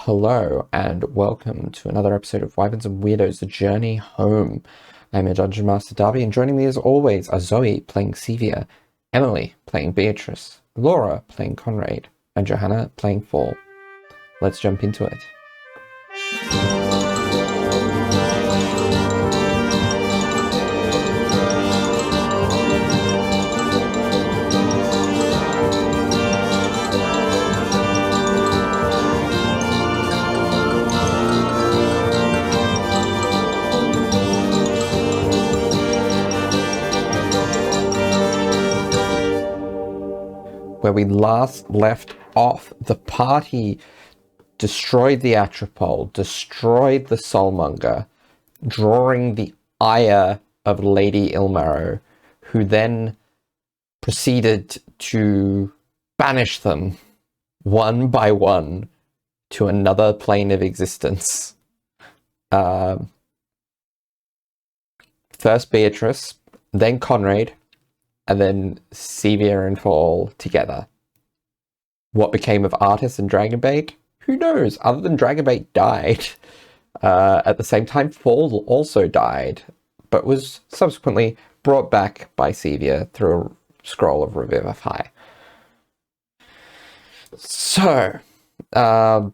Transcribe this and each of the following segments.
Hello and welcome to another episode of Wyverns and Weirdos, The Journey Home. I'm your Dungeon Master Darby, and joining me as always are Zoe playing 𝗖𝗔𝗦𝗧, Emily playing Beatrice, Laura playing Conrad, and Johanna playing Fall. Let's jump into it. Where we last left off, the party destroyed the Atropole, destroyed the Soulmonger, drawing the ire of Lady 𝗖𝗓𝗏, who then proceeded to banish them one by one to another plane of existence. First Beatrice, then Conrad, and then 𝗖𝗓𝗏 and Fall together. What became of Artis and Dragonbait? Who knows? Other than Dragonbait died. At the same time, Fall also died, but was subsequently brought back by 𝗖𝗓𝗏 through a scroll of Revivify. So, the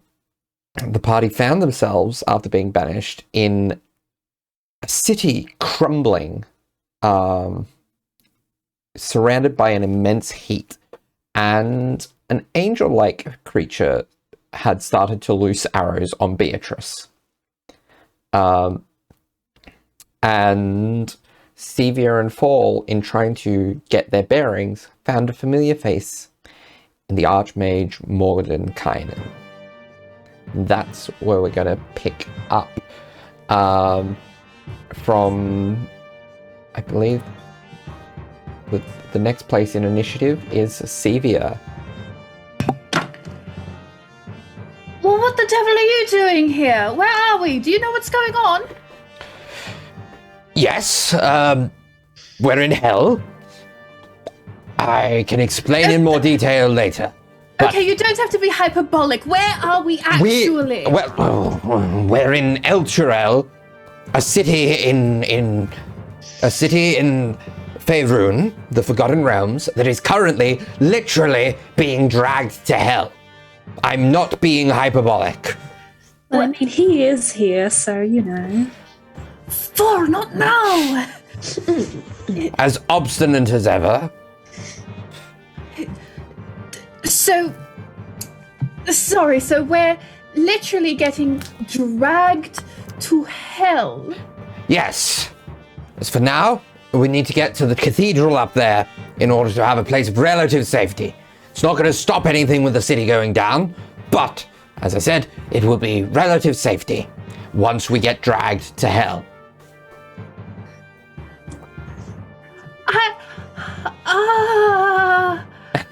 party found themselves, after being banished, in a city crumbling, surrounded by an immense heat, and an angel-like creature had started to loose arrows on Beatrice. And 𝗖𝗓𝗏 and Fall, in trying to get their bearings, found a familiar face in the Archmage Mordenkainen. That's where we're going to pick up from, I believe, the next place in initiative is 𝗖𝗓𝗏. Well, what the devil are you doing here? Where are we? Do you know what's going on? Yes, we're in hell. I can explain in more detail later. Okay, you don't have to be hyperbolic. Where are we actually? We're in 𝗖𝗔𝗦𝗧, a city in Faerun, the Forgotten Realms, that is currently literally being dragged to hell. I'm not being hyperbolic. Well, I mean, he is here, so, you know. For not now! As obstinate as ever. So we're literally getting dragged to hell? Yes. As for now, we need to get to the cathedral up there in order to have a place of relative safety. It's not going to stop anything with the city going down, but, as I said, it will be relative safety once we get dragged to hell.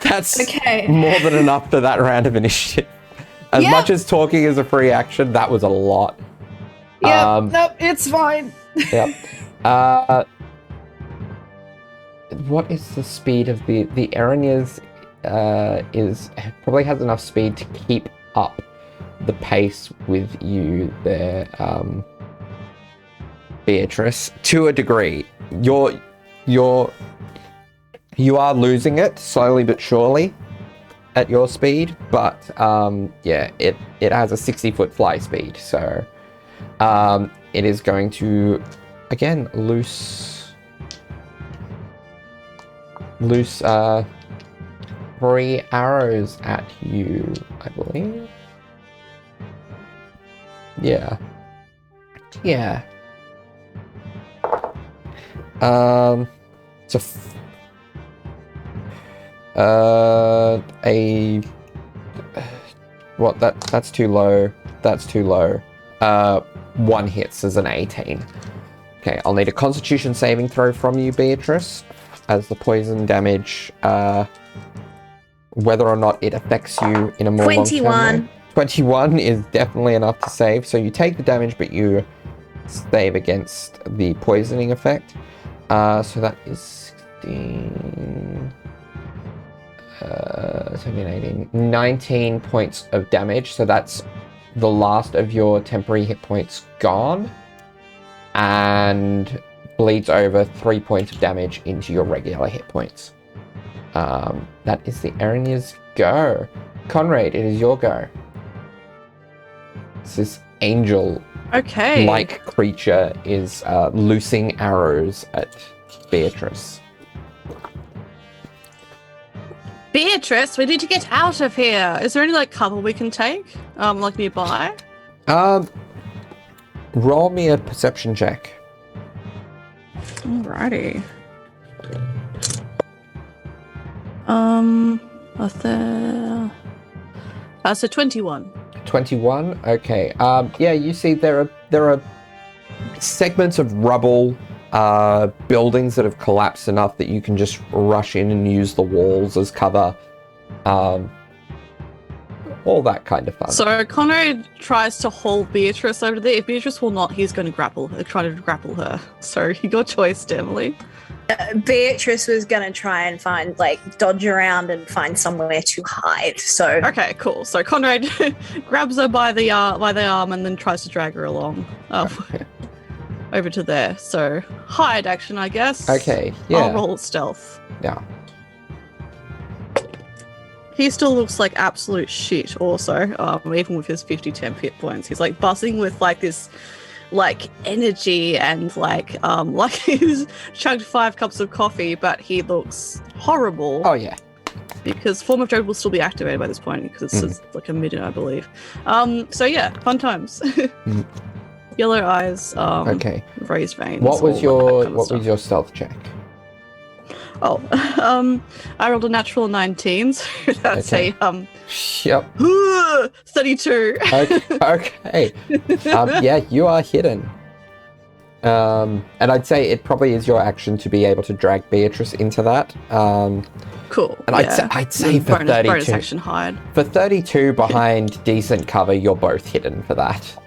That's okay. More than enough for that round of initiative. As much as talking is a free action, that was a lot. Nope, it's fine. Yep. What is the speed of the Erinyes? Is probably has enough speed to keep up the pace with you there, Beatrice, to a degree. You are losing it slowly but surely at your speed, but yeah, it has a 60-foot fly speed, so it is going to again loose 3 arrows at you, I believe. Yeah. So that's too low. That's too low. 1 hits as an 18. Okay, I'll need a Constitution saving throw from you, Beatrice, as the poison damage, whether or not it affects you in a more 21. 21 is definitely enough to save. So you take the damage, but you save against the poisoning effect. So that is 16, 17, 18, 19 points of damage. So that's the last of your temporary hit points gone and bleeds over 3 points of damage into your regular hit points. That is the Erinya's go. Conrad, it is your go. This angel-like creature is loosing arrows at Beatrice. Beatrice, we need to get out of here. Is there any like cover we can take? Like nearby? Roll me a perception check. Alrighty. So 21. 21. Okay. Yeah, you see there are segments of rubble, buildings that have collapsed enough that you can just rush in and use the walls as cover. All that kind of fun. So Conrad tries to haul Beatrice over there. If Beatrice will not, he's going to try to grapple her. So your choice, Emily. Beatrice was gonna try and find, dodge around and find somewhere to hide. So okay, cool. So Conrad grabs her by the arm and then tries to drag her along over to there. So hide action, I guess. Okay, yeah. I'll roll stealth. Yeah. He still looks like absolute shit. Also, even with his 50 temp hit points, he's buzzing with this. Energy and he's chugged 5 cups of coffee, but he looks horrible. Oh yeah, because Form of Dread will still be activated by this point because it's a midget, I believe. So yeah, fun times. Yellow eyes. Okay. Raised veins. What was your stealth check? Oh, I rolled a natural 19, so that's okay. Yep. 32. Okay. Yeah, you are hidden. And I'd say it probably is your action to be able to drag Beatrice into that. Cool. And I'd say for 32. Bonus action hide. For 32 behind decent cover, you're both hidden for that.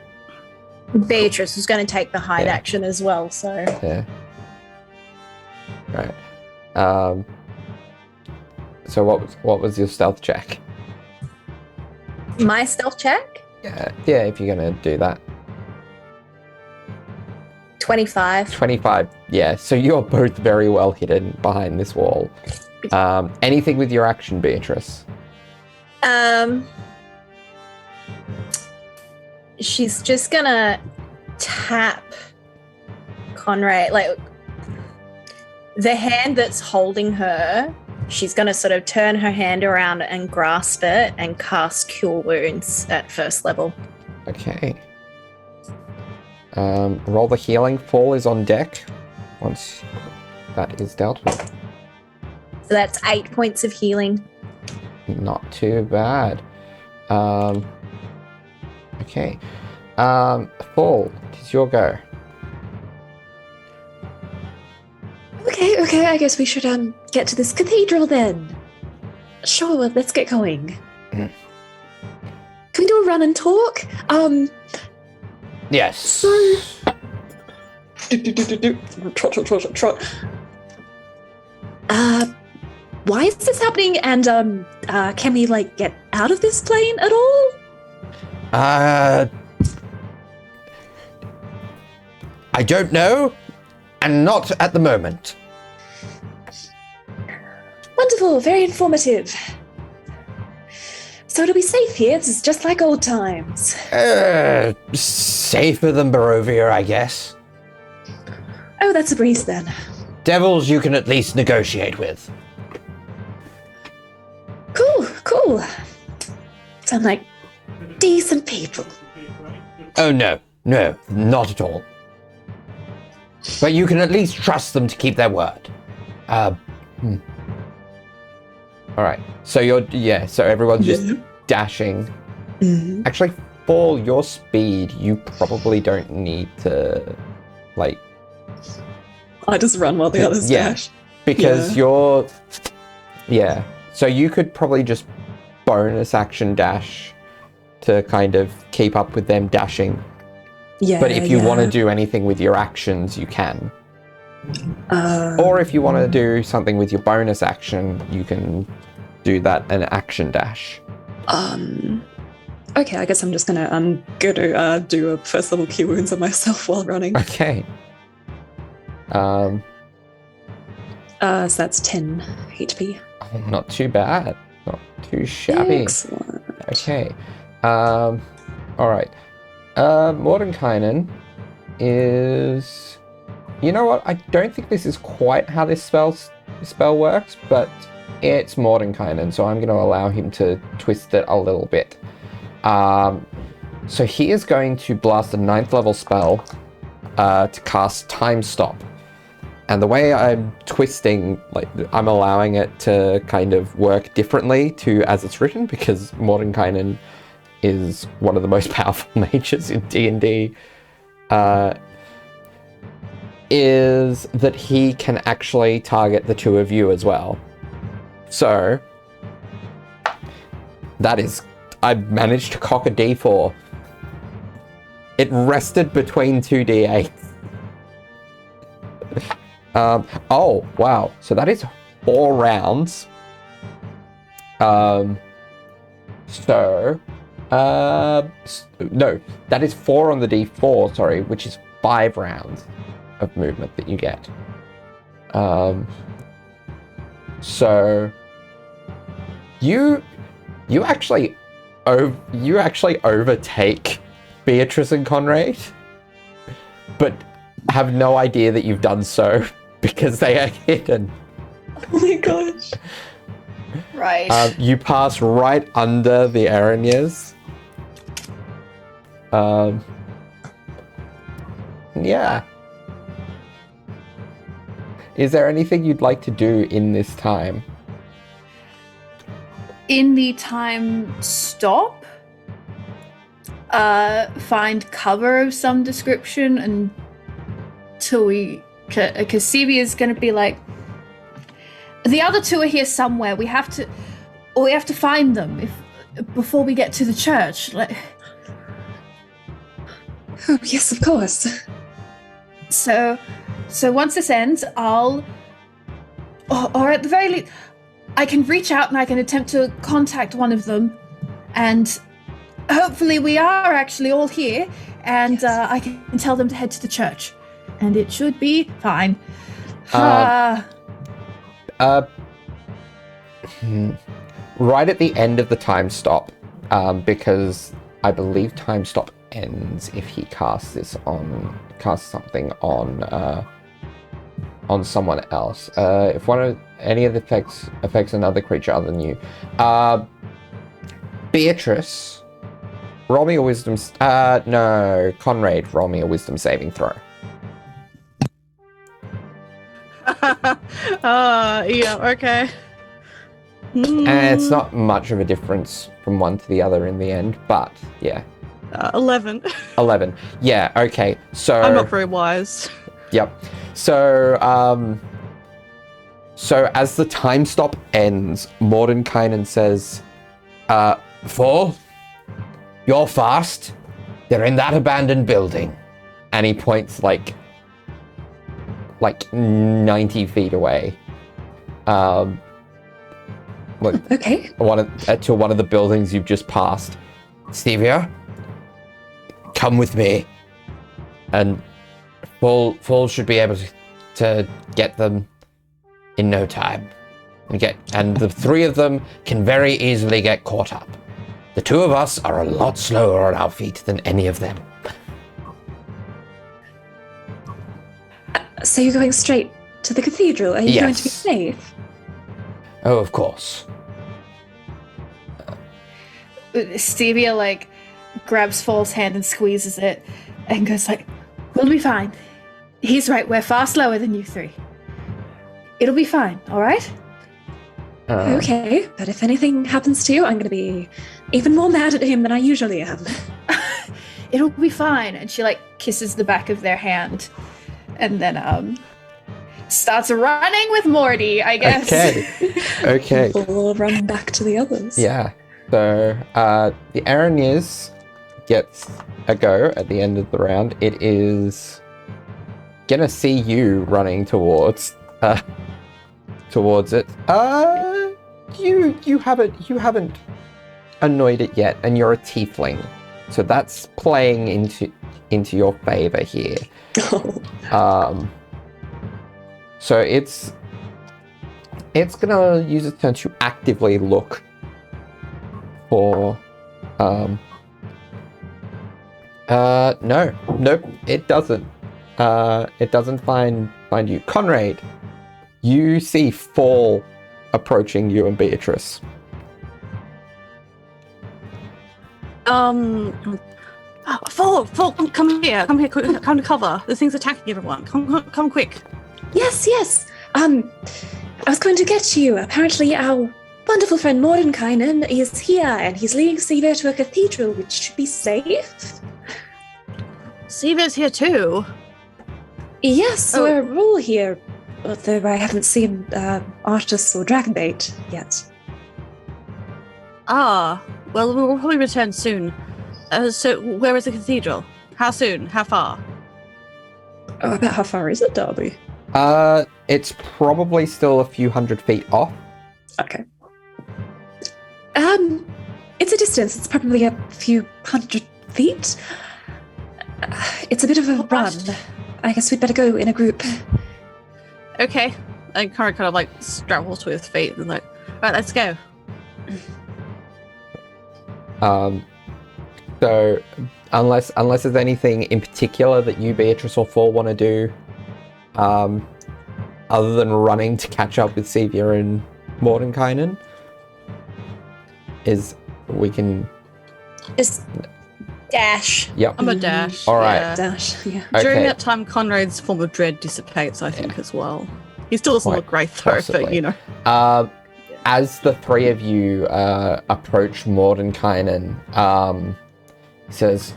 Beatrice was going to take the hide action as well, so. Yeah. Right. So what was your stealth check? My stealth check? Yeah, if you're gonna do that. 25. 25, yeah. So you're both very well hidden behind this wall. Anything with your action, Beatrice? She's just gonna tap Conrad, the hand that's holding her, she's going to sort of turn her hand around and grasp it and cast Cure Wounds at first level. Okay. Roll the healing. Fall is on deck once that is dealt with. So that's 8 points of healing. Not too bad. Okay. Fall, it is your go. Okay, I guess we should get to this cathedral then. Sure, well, let's get going. Can we do a run and talk? Yes. So... Trot. Why is this happening? And can we get out of this plane at all? I don't know, and not at the moment. Wonderful, very informative. So it'll be safe here. This is just like old times. Safer than Barovia, I guess. Oh, that's a breeze then. Devils you can at least negotiate with. Cool. Sound like decent people. Oh, no, not at all. But you can at least trust them to keep their word. All right. So so everyone's just dashing. Mm-hmm. Actually, for your speed, you probably don't need to, I just run while the others dash. Because so you could probably just bonus action dash to kind of keep up with them dashing. Yeah. But if you want to do anything with your actions, you can. Or if you want to do something with your bonus action, you can do that an action dash. Okay, I guess I'm just gonna go to do a first level cure wounds on myself while running. Okay. So that's 10 HP. Oh, not too bad. Not too shabby. Excellent. Okay. All right. Mordenkainen is. You know what? I don't think this is quite how this spell works, but it's Mordenkainen, so I'm going to allow him to twist it a little bit. So he is going to blast a 9th level spell to cast Time Stop. And the way I'm twisting, like, I'm allowing it to kind of work differently to as it's written, because Mordenkainen is one of the most powerful mages in D&D, is that he can actually target the two of you as well. So, that is, I managed to cock a D4. It rested between two D8s. Oh, wow. So that is 4 rounds. No, that is 4 on the D4, sorry, which is 5 rounds of movement that you get. So you actually overtake Beatrice and Conrad, but have no idea that you've done so because they are hidden. Oh my gosh. Right. You pass right under the Aranyas. Yeah. Is there anything you'd like to do in this time? In the time stop, find cover of some description until we, because Sevia's going to be like, the other two are here somewhere. We have to find them before we get to the church. Like, Oh, yes, of course. so once this ends, or at the very least, I can reach out and I can attempt to contact one of them, and hopefully we are actually all here, and Yes. I can tell them to head to the church, and it should be fine. Right at the end of the time stop, because I believe time stop ends if he casts something on someone else. If any of the effects affects another creature other than you. Beatrice, roll me a wisdom. No, Conrad, roll me a wisdom saving throw. Yeah, okay. And it's not much of a difference from one to the other in the end, but yeah. 11. 11. Yeah, okay. So I'm not very wise. Yep. So as the time stop ends, Mordenkainen says, Fall, you're fast. They're in that abandoned building. and he points like 90 feet away. Okay. To one of the buildings you've just passed. Stevia, come with me. And Fall should be able to get them in no time. And the 3 of them can very easily get caught up. The 2 of us are a lot slower on our feet than any of them. So you're going straight to the cathedral? Are you going to be Yes. safe? Oh, of course. Stevia grabs Fall's hand and squeezes it and goes we'll be fine. He's right, we're far slower than you 3. It'll be fine, all right? Okay, but if anything happens to you, I'm going to be even more mad at him than I usually am. It'll be fine. And she kisses the back of their hand and then starts running with Morty, I guess. Okay. We'll run back to the others. Yeah. So the Aranyas gets a go at the end of the round. It is gonna see you running towards it. You haven't annoyed it yet, and you're a tiefling, so that's playing into your favor here. So it's gonna use its turn to actively look for nope, it doesn't. It doesn't find you. Conrad, you see Fall approaching you and Beatrice. Fall, come here, quick, come to cover. This thing's attacking everyone. Come quick. Yes. I was going to get to you. Apparently, our wonderful friend Mordenkainen is here, and he's leading Seaver to a cathedral, which should be safe. Seaver's here too. Yes, we're all here, although I haven't seen Artis or Dragonbait yet. Ah, well, we'll probably return soon. So, where is the cathedral? How soon? How far? Oh, about how far is it, Darby? It's probably still a few hundred feet off. Okay. It's a distance. It's probably a few hundred feet. It's a bit of a run. I guess we'd better go in a group. Okay. And Cara kind of like straddles to his feet and like, right, let's go. So unless there's anything in particular that you, Beatrice, or Fall want to do, other than running to catch up with Sevier and Mordenkainen, we can Just dash. Yep. I'm a dash. All right. Yeah. Dash, yeah. During Okay. that time, Conrad's form of dread dissipates, I think, as well. He still doesn't Quite look great, though, possibly. but, you know. As the three of you approach Mordenkainen, he says,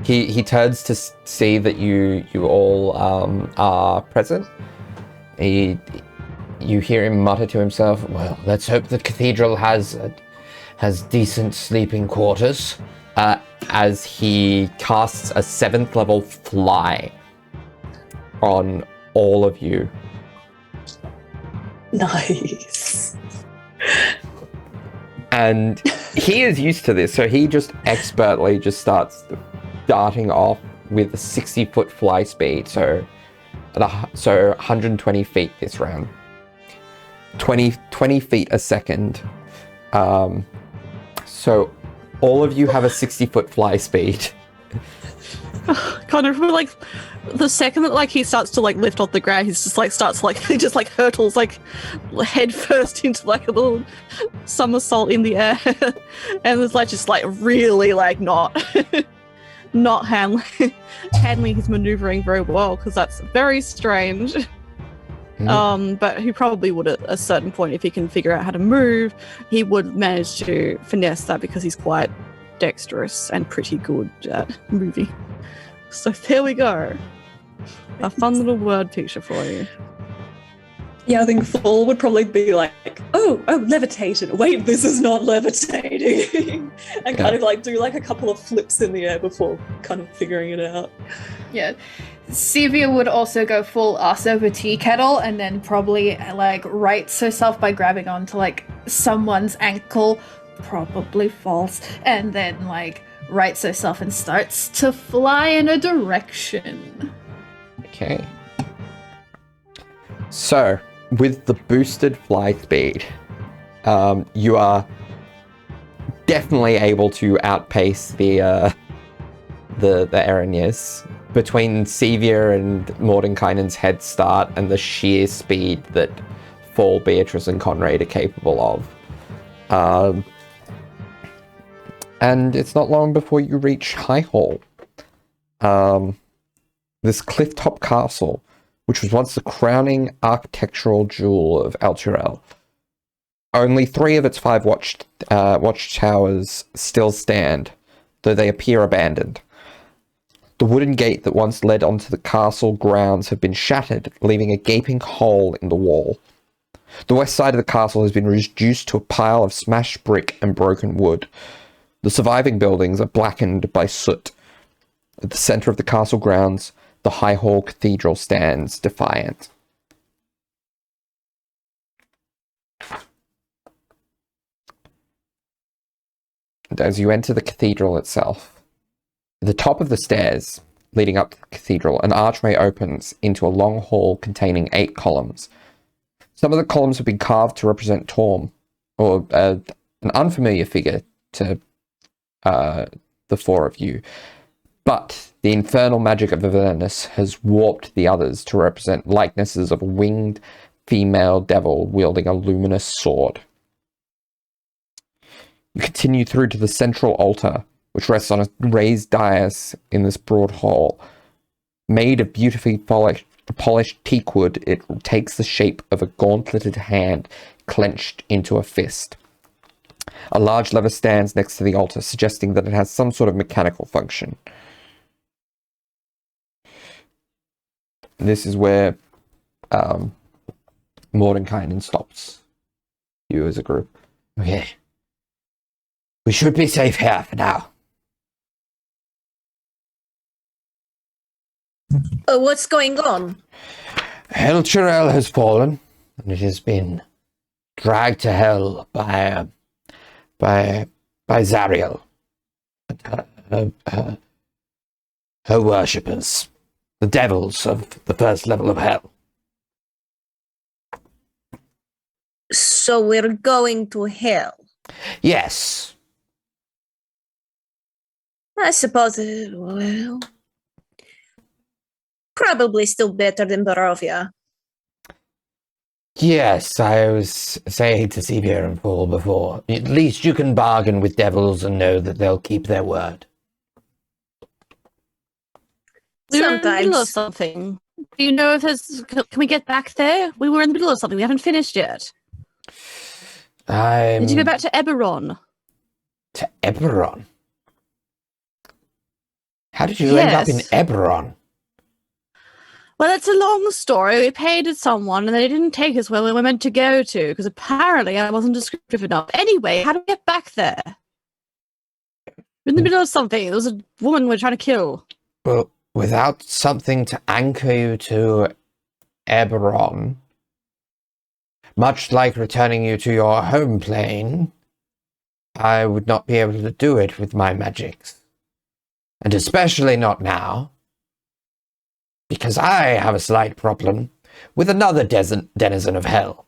he turns to see that you all are present. You hear him mutter to himself, "Well, let's hope the cathedral has decent sleeping quarters," as he casts a 7th level fly on all of you. Nice. And he is used to this, so he just expertly just starts darting off with a 60-foot fly speed, so 120 feet this round. 20 feet a second. So all of you have a 60-foot fly speed. Kind of like the second that like he starts to like lift off the ground, he's just like starts like he just like hurtles like head first into like a little somersault in the air, and it's like just like really like not handling his maneuvering very well, because that's very strange. But he probably would at a certain point, if he can figure out how to move, he would manage to finesse that, because he's quite dexterous and pretty good at moving. So there we go. A fun little word picture for you. Yeah, I think Fall would probably be like, oh, levitated. Wait, this is not levitating. And kind of like do like a couple of flips in the air before kind of figuring it out. Yeah. Sevia would also go full ass over tea kettle and then probably like rights herself by grabbing onto like someone's ankle, probably false, and then like rights herself and starts to fly in a direction. Okay. So, with the boosted fly speed, you are definitely able to outpace the Erinyes. Between Sevier and Mordenkainen's head start and the sheer speed that Fall, Beatrice, and Conrad are capable of. And it's not long before you reach High Hall. This clifftop castle, which was once the crowning architectural jewel of Alturel. Only 3 of its 5 watchtowers still stand, though they appear abandoned. The wooden gate that once led onto the castle grounds have been shattered, leaving a gaping hole in the wall. The west side of the castle has been reduced to a pile of smashed brick and broken wood. The surviving buildings are blackened by soot. At the center of the castle grounds, the High Hall Cathedral stands defiant. as you enter the cathedral itself, at the top of the stairs leading up to the cathedral, an archway opens into a long hall containing 8 columns. Some of the columns have been carved to represent Torm, or an unfamiliar figure to the 4 of you. But the infernal magic of Avernus has warped the others to represent likenesses of a winged female devil wielding a luminous sword. You continue through to the central altar, which rests on a raised dais in this broad hall. Made of beautifully polished teakwood, it takes the shape of a gauntleted hand clenched into a fist. A large lever stands next to the altar, suggesting that it has some sort of mechanical function. This is where Mordenkainen stops you as a group. Okay. We should be safe here for now. What's going on? 𝗖𝗔𝗦𝗧 has fallen, and it has been dragged to hell by Zariel and her worshippers, the devils of the first level of hell. So we're going to hell. Yes. I suppose, well, probably still better than Barovia. Yes, I was saying to Sevier and Paul before, at least you can bargain with devils and know that they'll keep their word. We were in the middle of Sometimes. something. Do you know if there's... Can we get back there? We were in the middle of something. We haven't finished yet. Did you go back to Eberron? To Eberron? How did you end up in Yes. Eberron? Well, it's a long story. We paid someone and they didn't take us where we were meant to go to because apparently I wasn't descriptive enough. Anyway, how do we get back there? We're in the middle of something. There was a woman we're trying to kill. Well, without something to anchor you to Eberron, much like returning you to your home plane, I would not be able to do it with my magics. And especially not now, because I have a slight problem with another denizen of hell.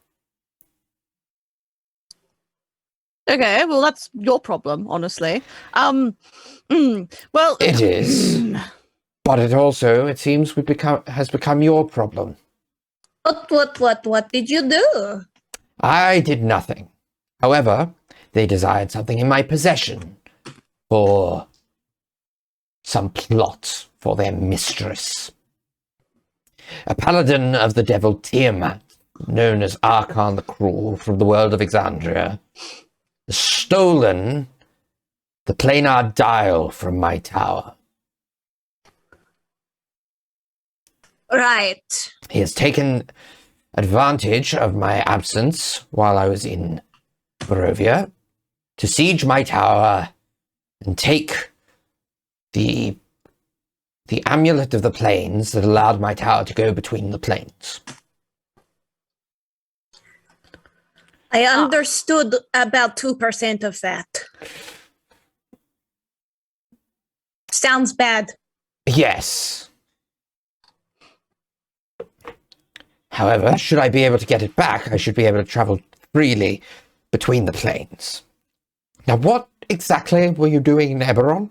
Okay, well, that's your problem, honestly. Well... It is. But it also, it seems, has become your problem. What did you do? I did nothing. However, they desired something in my possession for some plot for their mistress. A paladin of the devil Tiamat, known as Archon the Cruel from the world of Exandria, has stolen the planar dial from my tower. Right. He has taken advantage of my absence while I was in Barovia to siege my tower and take the amulet of the planes that allowed my tower to go between the planes. I understood about 2% of that. Sounds bad. Yes. However, should I be able to get it back, I should be able to travel freely between the planes. Now, what exactly were you doing in Eberron?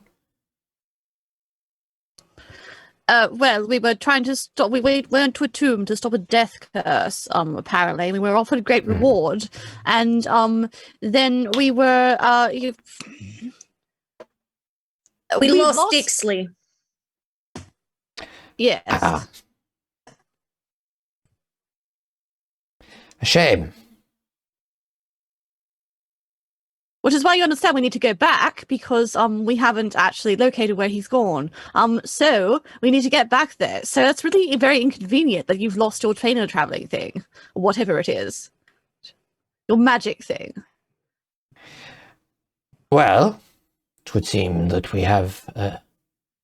Well, we were trying to stop... We went to a tomb to stop a death curse, apparently. We were offered a great reward. And then we were... We lost Dixley. Yes. Ah. A shame. Which is why you understand we need to go back, because we haven't actually located where he's gone. So we need to get back there. So that's really very inconvenient that you've lost your trainer traveling thing, or whatever it is. Your magic thing. Well, it would seem that we have a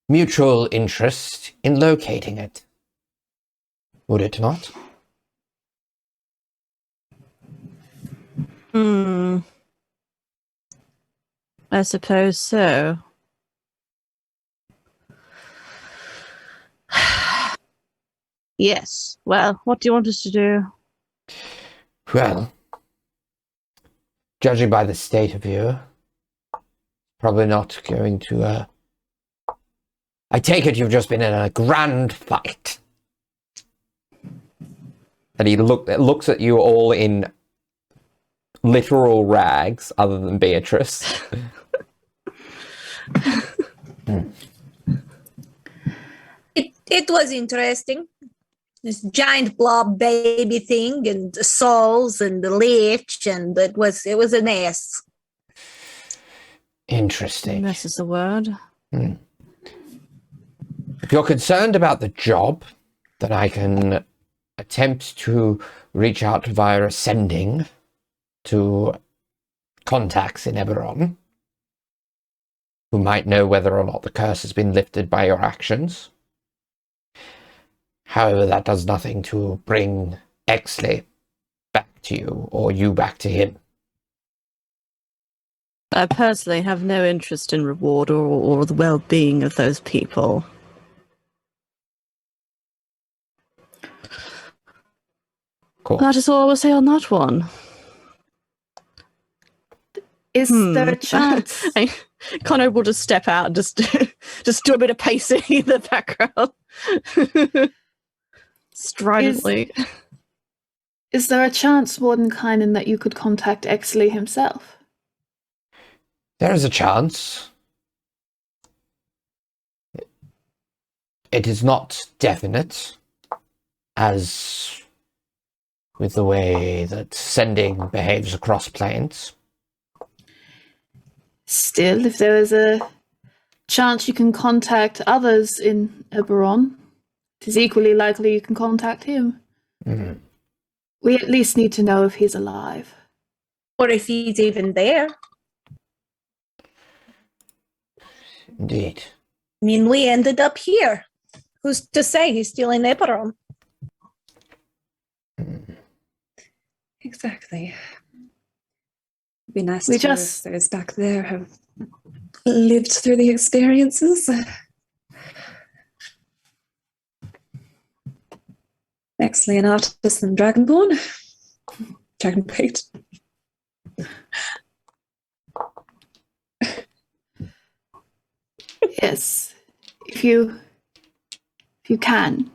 mutual interest in locating it. Would it not? I suppose so. Yes. Well, what do you want us to do? Well, judging by the state of you, probably not going to, I take it you've just been in a grand fight. And he looks at you all in literal rags, other than Beatrice. It was interesting. This giant blob baby thing and the souls and the lich, and it was a mess. Interesting. Mess is the word. If you're concerned about the job, then I can attempt to reach out via ascending to contacts in Eberron who might know whether or not the curse has been lifted by your actions. However, that does nothing to bring 𝗖𝗔𝗦𝗧 back to you, or you back to him. I personally have no interest in reward or the well-being of those people. Cool. That is all I will say on that one. Is there a chance? Connor will just step out and just do a bit of pacing in the background. Stridently. Is there a chance, Mordenkainen, that you could contact 𝗖𝗔𝗦𝗧 himself? There is a chance. It is not definite, as with the way that sending behaves across planes. Still, if there is a chance you can contact others in Eberron, it is equally likely you can contact him. Mm. We at least need to know if he's alive. Or if he's even there. Indeed. I mean, we ended up here. Who's to say he's still in Eberron? Exactly. It'd be nice We to know just- if those back there have lived through the experiences. Actually, an artist and Dragonborn. Dragonbait. Yes, if you can.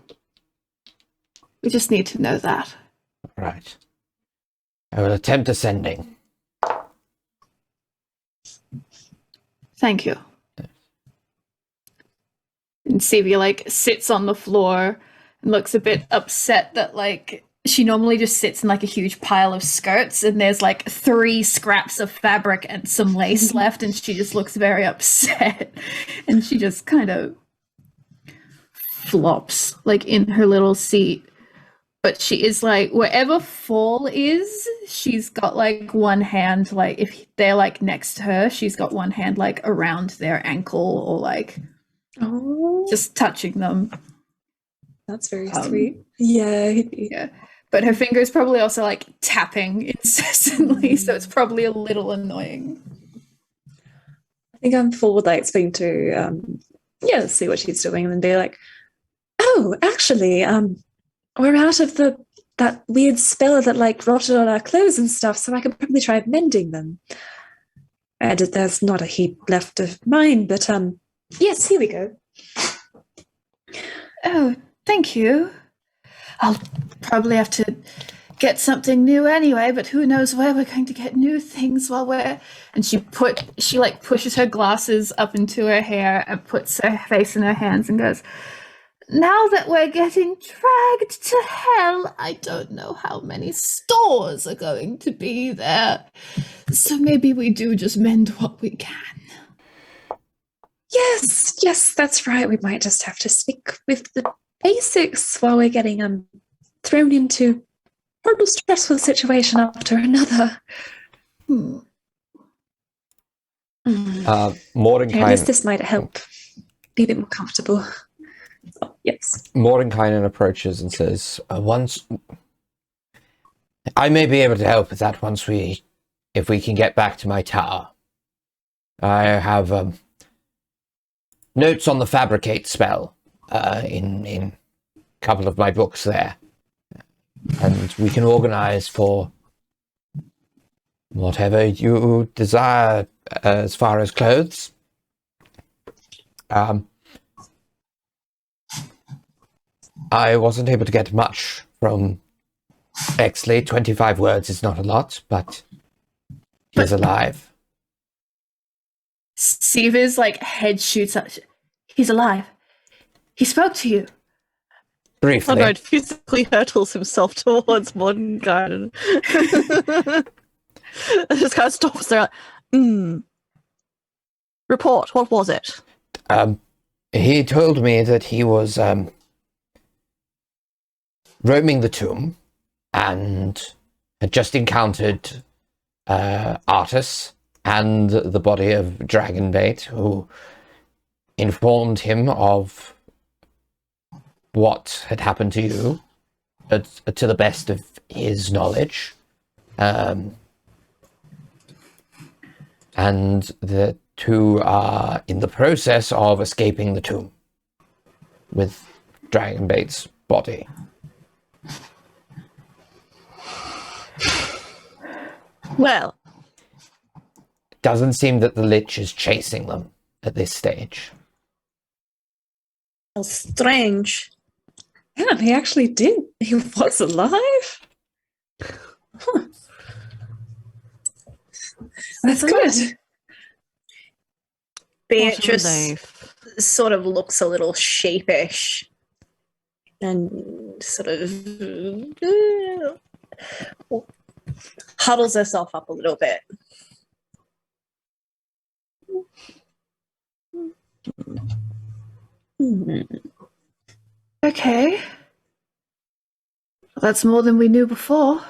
We just need to know that. Right. I will attempt ascending. Thank you. And Sevia sits on the floor and looks a bit upset that she normally just sits in a huge pile of skirts and there's 3 scraps of fabric and some lace left, and she just looks very upset and she just kind of flops in her little seat. But she is wherever Fall is, she's got one hand, if they're next to her, she's got one hand around their ankle or Oh, just touching them. that's very sweet. Yeah. Yeah. But her fingers probably also tapping incessantly, so it's probably a little annoying. I think I'm forward speaking to see what she's doing and then be like, oh, actually, we're out of that weird spell that rotted on our clothes and stuff, so I could probably try mending them. And there's not a heap left of mine, but yes, here we go. Oh, thank you. I'll probably have to get something new anyway, but who knows where we're going to get new things while we're... And she pushes her glasses up into her hair and puts her face in her hands and goes, now that we're getting dragged to hell, I don't know how many stores are going to be there. So maybe we do just mend what we can. Yes, that's right. We might just have to stick with the basics while we're getting thrown into horrible, stressful situation after another. At least Mordenkainen, this might help be a bit more comfortable. Oh, yes. Mordenkainen approaches and says, Once I may be able to help with that if we can get back to my tower. I have notes on the fabricate spell in a couple of my books there. And we can organize for whatever you desire as far as clothes. I wasn't able to get much from Exley. 25 words is not a lot, but he's alive. Siva's head shoots up. He's alive. He spoke to you. Briefly. Conrad physically hurtles himself towards Mordenkainen. Just kind of stops there. Report, what was it? He told me that he was roaming the tomb and had just encountered Artis and the body of Dragonbait, who informed him of what had happened to you to the best of his knowledge. And the two are in the process of escaping the tomb with Dragonbait's body. Well, Doesn't seem that the Lich is chasing them at this stage. How strange. Yeah, he actually did. He was alive. Huh. That's good. Beatrice relief. sort of looks a little sheepish and sort of huddles herself up a little bit. Okay. That's more than we knew before.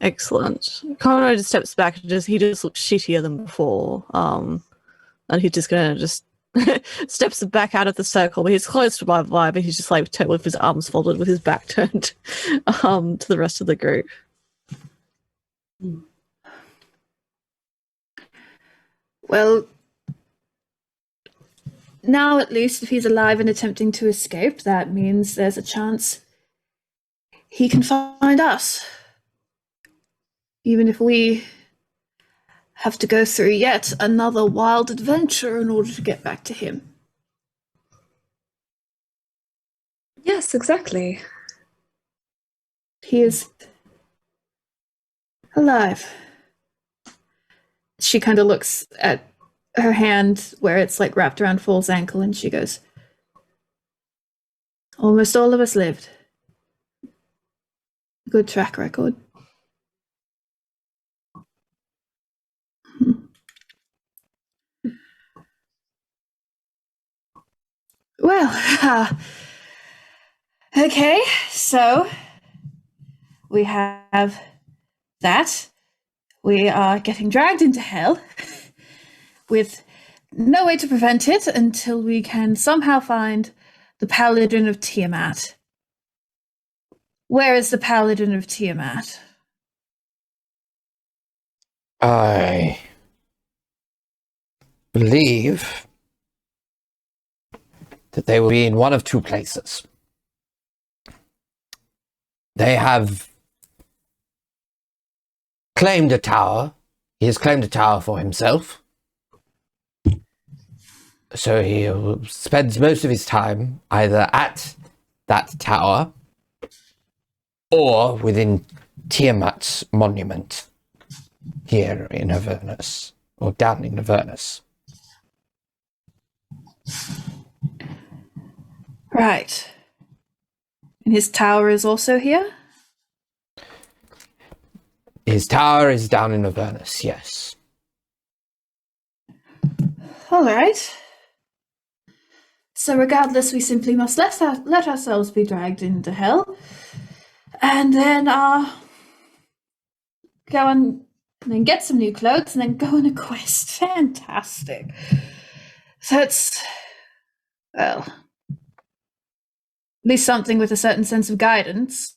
Excellent. Conrad just steps back and he just looks shittier than before. And he's just gonna just steps back out of the circle, but he's close to my vibe, but he's just with his arms folded with his back turned to the rest of the group. Well, now at least if he's alive and attempting to escape, that means there's a chance he can find us. Even if we have to go through yet another wild adventure in order to get back to him. Yes, exactly. He is alive. She kind of looks at her hand where it's wrapped around Foal's ankle and she goes, almost all of us lived. Good track record. Well, okay, so we have that. We are getting dragged into hell with no way to prevent it until we can somehow find the Paladin of Tiamat. Where is the Paladin of Tiamat? I believe that they will be in one of two places. They have claimed a tower. He has claimed a tower for himself. So he spends most of his time either at that tower or within Tiamat's monument here in Avernus, or down in Avernus. Right. And his tower is also here? His tower is down in Avernus, yes. All right. So regardless, we simply must let ourselves be dragged into hell, and then go and then get some new clothes, and then go on a quest. Fantastic. So it's, well, at least something with a certain sense of guidance.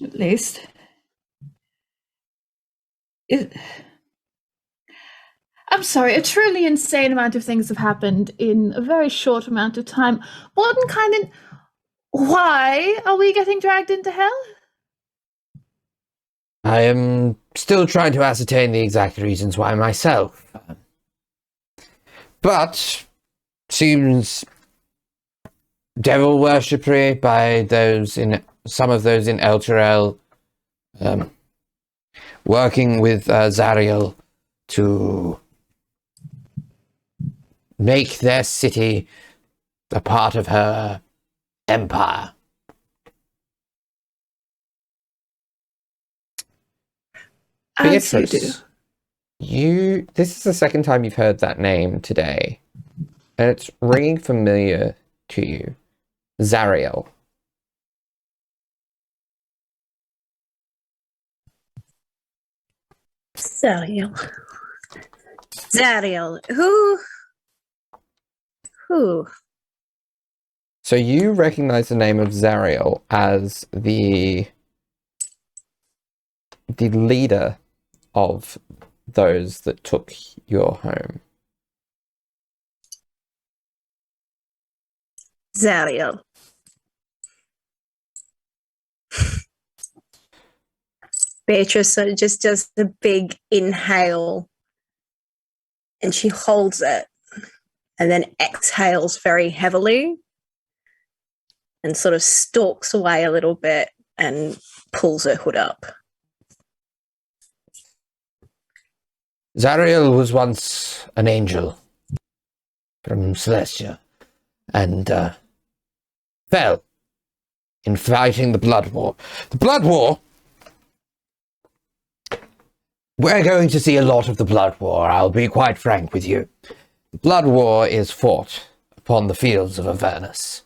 At least. I'm sorry, a truly insane amount of things have happened in a very short amount of time. Mordenkainen, why are we getting dragged into hell? I am still trying to ascertain the exact reasons why myself. But seems devil worshippery by some of those in Elturel, working with Zariel to make their city a part of her empire. As you do. Beatrice, this is the second time you've heard that name today, and it's ringing familiar to you. Zariel. Zariel. Who? So you recognize the name of Zariel as the leader of those that took your home. Zariel. Beatrice sort of just does the big inhale and she holds it and then exhales very heavily and sort of stalks away a little bit and pulls her hood up. Zariel was once an angel from Celestia and fell in fighting the Blood War. The Blood War, we're going to see a lot of the Blood War, I'll be quite frank with you. The Blood War is fought upon the fields of Avernus.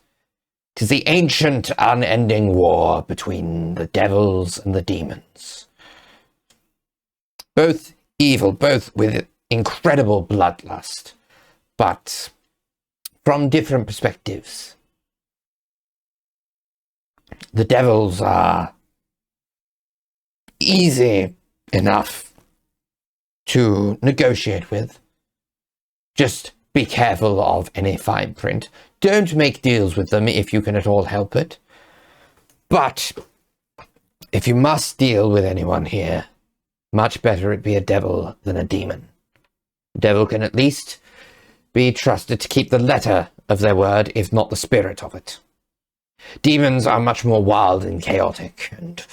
'Tis the ancient, unending war between the devils and the demons. Both evil, both with incredible bloodlust, but from different perspectives. The devils are easy enough to negotiate with. Just be careful of any fine print. Don't make deals with them if you can at all help it. But if you must deal with anyone here, much better it be a devil than a demon. A devil can at least be trusted to keep the letter of their word, if not the spirit of it. Demons are much more wild and chaotic, and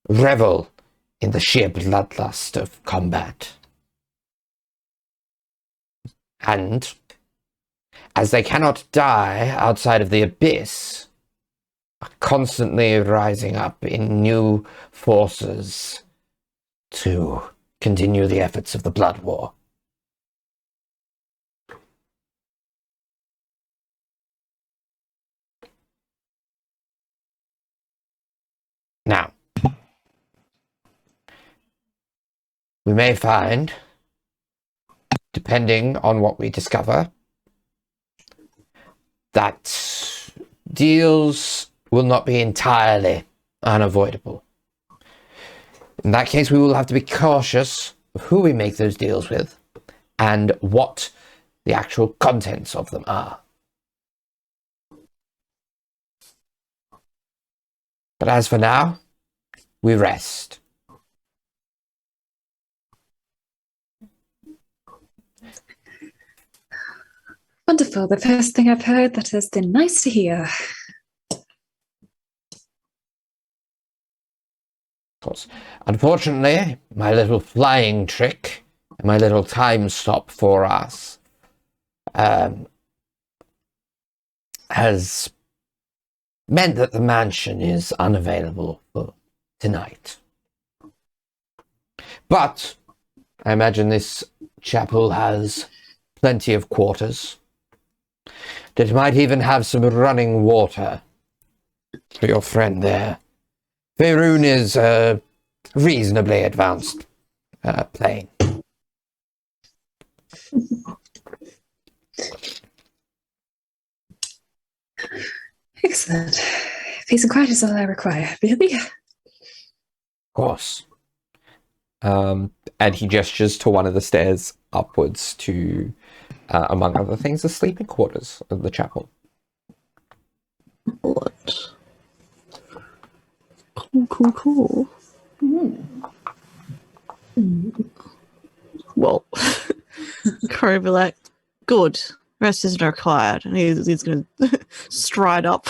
revel in the sheer bloodlust of combat. And, as they cannot die outside of the abyss, are constantly rising up in new forces to continue the efforts of the Blood War. Now, we may find, depending on what we discover, that deals will not be entirely unavoidable. In that case, we will have to be cautious of who we make those deals with and what the actual contents of them are. But as for now, we rest. Wonderful. The first thing I've heard that has been nice to hear. Of course. Unfortunately, my little flying trick, my little time stop for us, has meant that the mansion is unavailable for tonight. But I imagine this chapel has plenty of quarters. It might even have some running water for your friend there. Faerun is a reasonably advanced plane. Excellent. Peace and quiet is all I require, really. course. And he gestures to one of the stairs upwards to, among other things, the sleeping quarters of the chapel. What? Cool. Well, Corey will be like, good. Rest isn't required. And he's going to stride up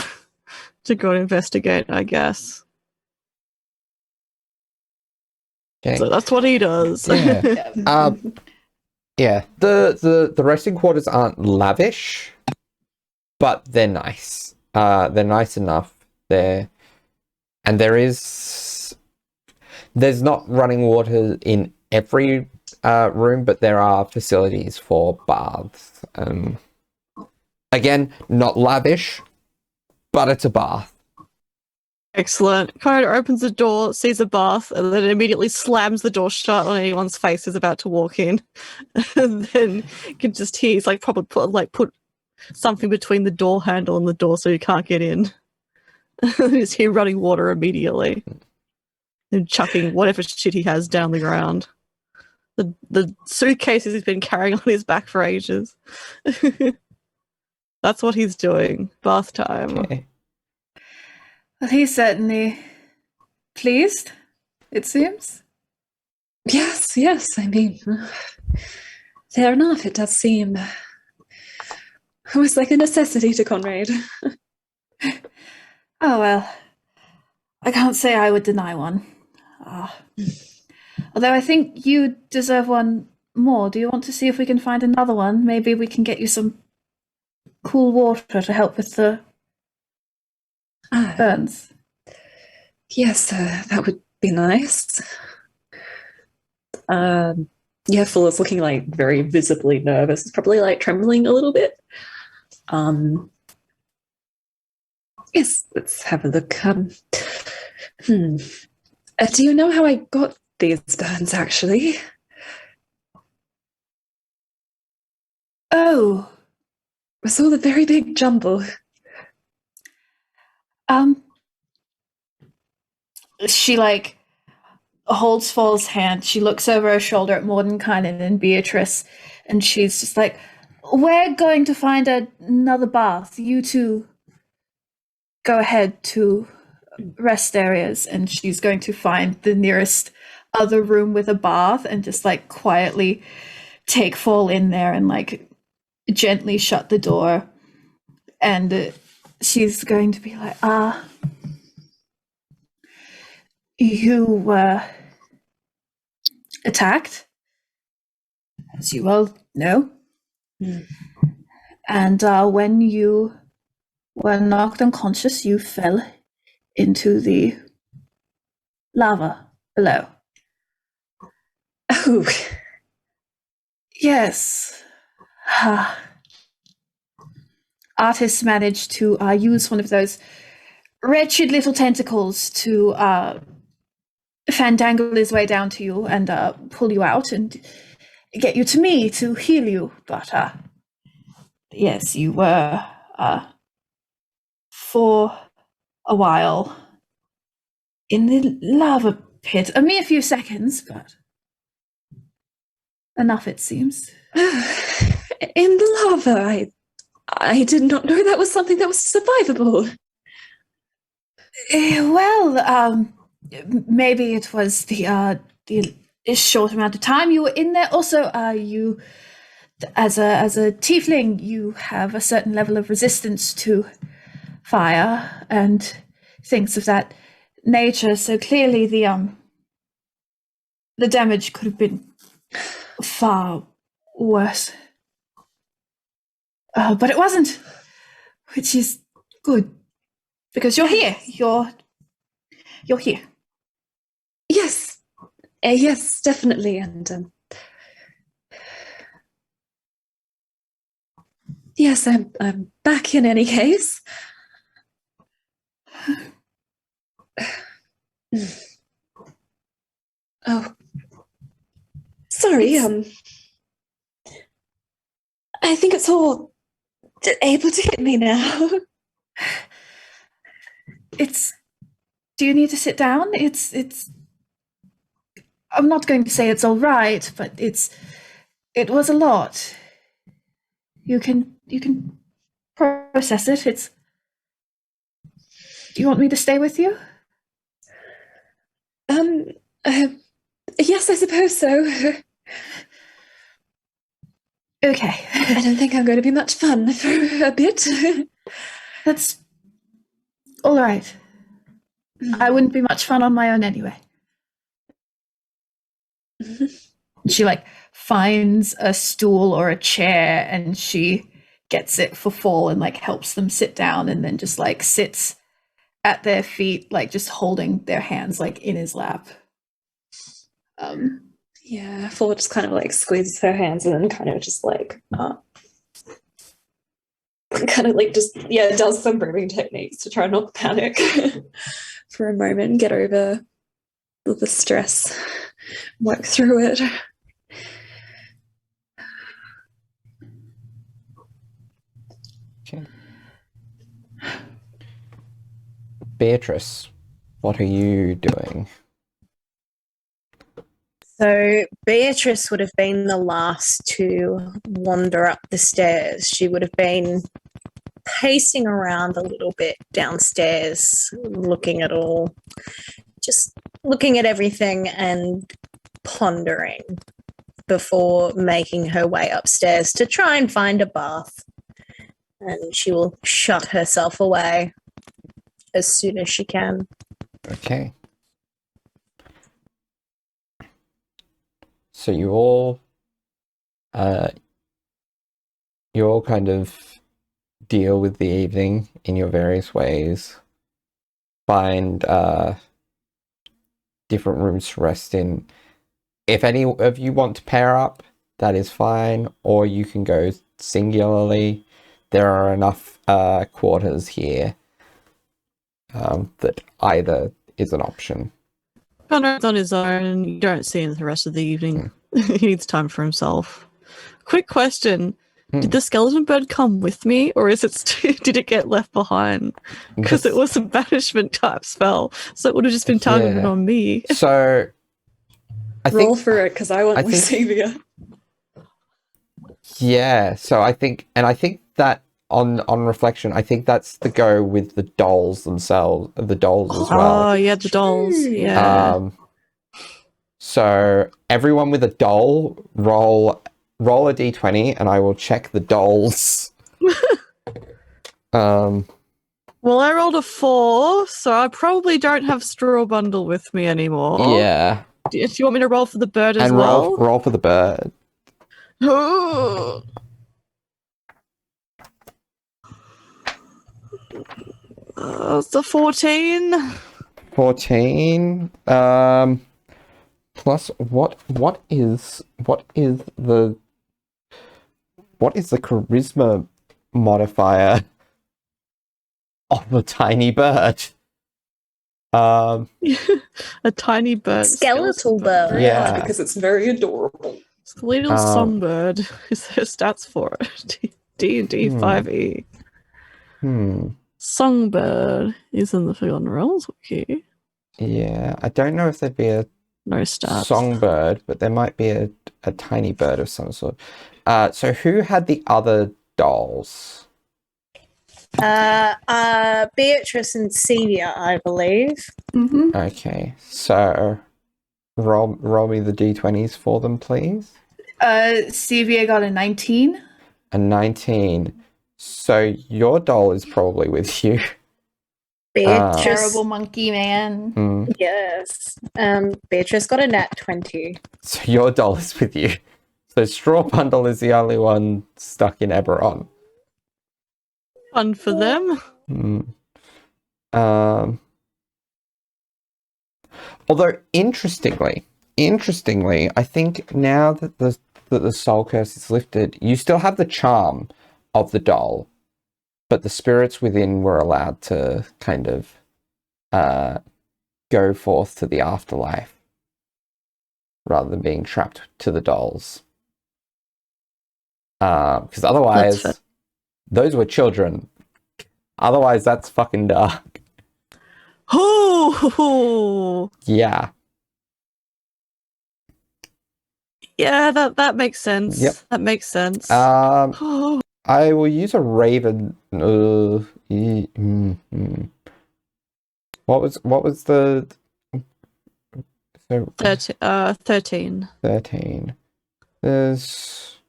to go and investigate, I guess. Okay. So that's what he does. Yeah. Yeah. The resting quarters aren't lavish, but they're nice. They're nice enough. There's not running water in every room, but there are facilities for baths. Again, not lavish, but it's a bath. Excellent. Corridor opens the door, sees a bath, and then immediately slams the door shut on anyone's face who's about to walk in. And then you can just hear he's like probably put something between the door handle and the door so you can't get in. Just hear running water immediately. And chucking whatever shit he has down the ground. The suitcases he's been carrying on his back for ages. That's what he's doing. Bath time. Okay. Well, he's certainly pleased, it seems. Yes. I mean, fair enough. It does seem almost like a necessity to Conrad. Oh, well, I can't say I would deny one. Although I think you deserve one more. Do you want to see if we can find another one? Maybe we can get you some cool water to help with the burns. Yes, that would be nice. Full is looking like very visibly nervous. It's probably like trembling a little bit. Yes, let's have a look. Do you know how I got these burns, actually? Oh. I saw the very big jumble. She holds Fall's hand. She looks over her shoulder at Mordenkainen and Beatrice, and she's just like, we're going to find another bath. You two go ahead to rest areas, and she's going to find the nearest other room with a bath and just quietly take Fall in there and gently shut the door. And she's going to be like, you were attacked, as you well know. And when you were knocked unconscious, you fell into the lava below. Oh. Yes. Artists managed to use one of those wretched little tentacles to fandangle his way down to you and pull you out and get you to me to heal you. But yes, you were for a while in the lava pit. A mere few seconds, but enough, it seems. In the lava, I did not know that was something that was survivable. Well, maybe it was the short amount of time you were in there. Also, you, as a tiefling, you have a certain level of resistance to fire and things of that nature. So clearly, the damage could have been far worse. But it wasn't, which is good, because you're here. You're here. Yes. Yes, definitely. And yes, I'm back in any case. Oh. Sorry, I think it's all able to hit me now. Do you need to sit down? I'm not going to say it's all right, but it was a lot. You can process it. Do you want me to stay with you? Yes, I suppose so. Okay. I don't think I'm going to be much fun for a bit. That's all right. I wouldn't be much fun on my own anyway. She finds a stool or a chair and she gets it for Fall and helps them sit down, and then just sits at their feet, just holding their hands in his lap. Yeah, Fall just kind of squeezes her hands and then kind of just does some breathing techniques to try not to panic for a moment, get over the stress, work through it. Okay. Beatrice, what are you doing? So Beatrice would have been the last to wander up the stairs. She would have been pacing around a little bit downstairs, looking at everything and pondering before making her way upstairs to try and find a bath. And she will shut herself away as soon as she can. Okay. So you all kind of deal with the evening in your various ways. Find different rooms to rest in. If any of you want to pair up, that is fine, or you can go singularly. There are enough quarters here that either is an option. Conrad's on his own. You don't see him the rest of the evening. He needs time for himself. Quick question. Did the skeleton bird come with me, or did it get left behind? Because it was a banishment type spell, so it would have just been targeted on me. So Roll for it, because I want Lucivia. Yeah, so I think that on reflection, I think that's the go with the dolls themselves, the dolls as well. Oh, yeah, the dolls. Yeah. So everyone with a doll, roll a d20, and I will check the dolls. Well, I rolled a 4, so I probably don't have Straw Bundle with me anymore. Yeah. Do you want me to roll for the bird as well? Roll for the bird. It's a 14. 14. Plus what is the charisma modifier of a tiny bird? A tiny bird. Skeletal bird. Yeah. Because it's very adorable. Skeletal songbird is their stats for it. D&D 5e. Songbird is in the Forgotten Realms wiki. Yeah, I don't know if there'd be a No stats. songbird, but there might be a tiny bird of some sort. So who had the other dolls? Beatrice and Celia, I believe. Mm-hmm. Okay, so roll me the d20s for them, please. Sevia got a 19. A 19. So your doll is probably with you. Beatrice. Terrible monkey man. Yes. Beatrice got a nat 20. So your doll is with you. So Straw Bundle is the only one stuck in Eberron. Fun for them. Although interestingly, I think now that the soul curse is lifted, you still have the charm of the doll, but the spirits within were allowed to kind of go forth to the afterlife rather than being trapped to the dolls. Because otherwise, those were children. Otherwise, that's fucking dark. Oh, Yeah. Yeah, that makes sense. Yep. That makes sense. I will use a raven. What was the? So 13. 13. There's,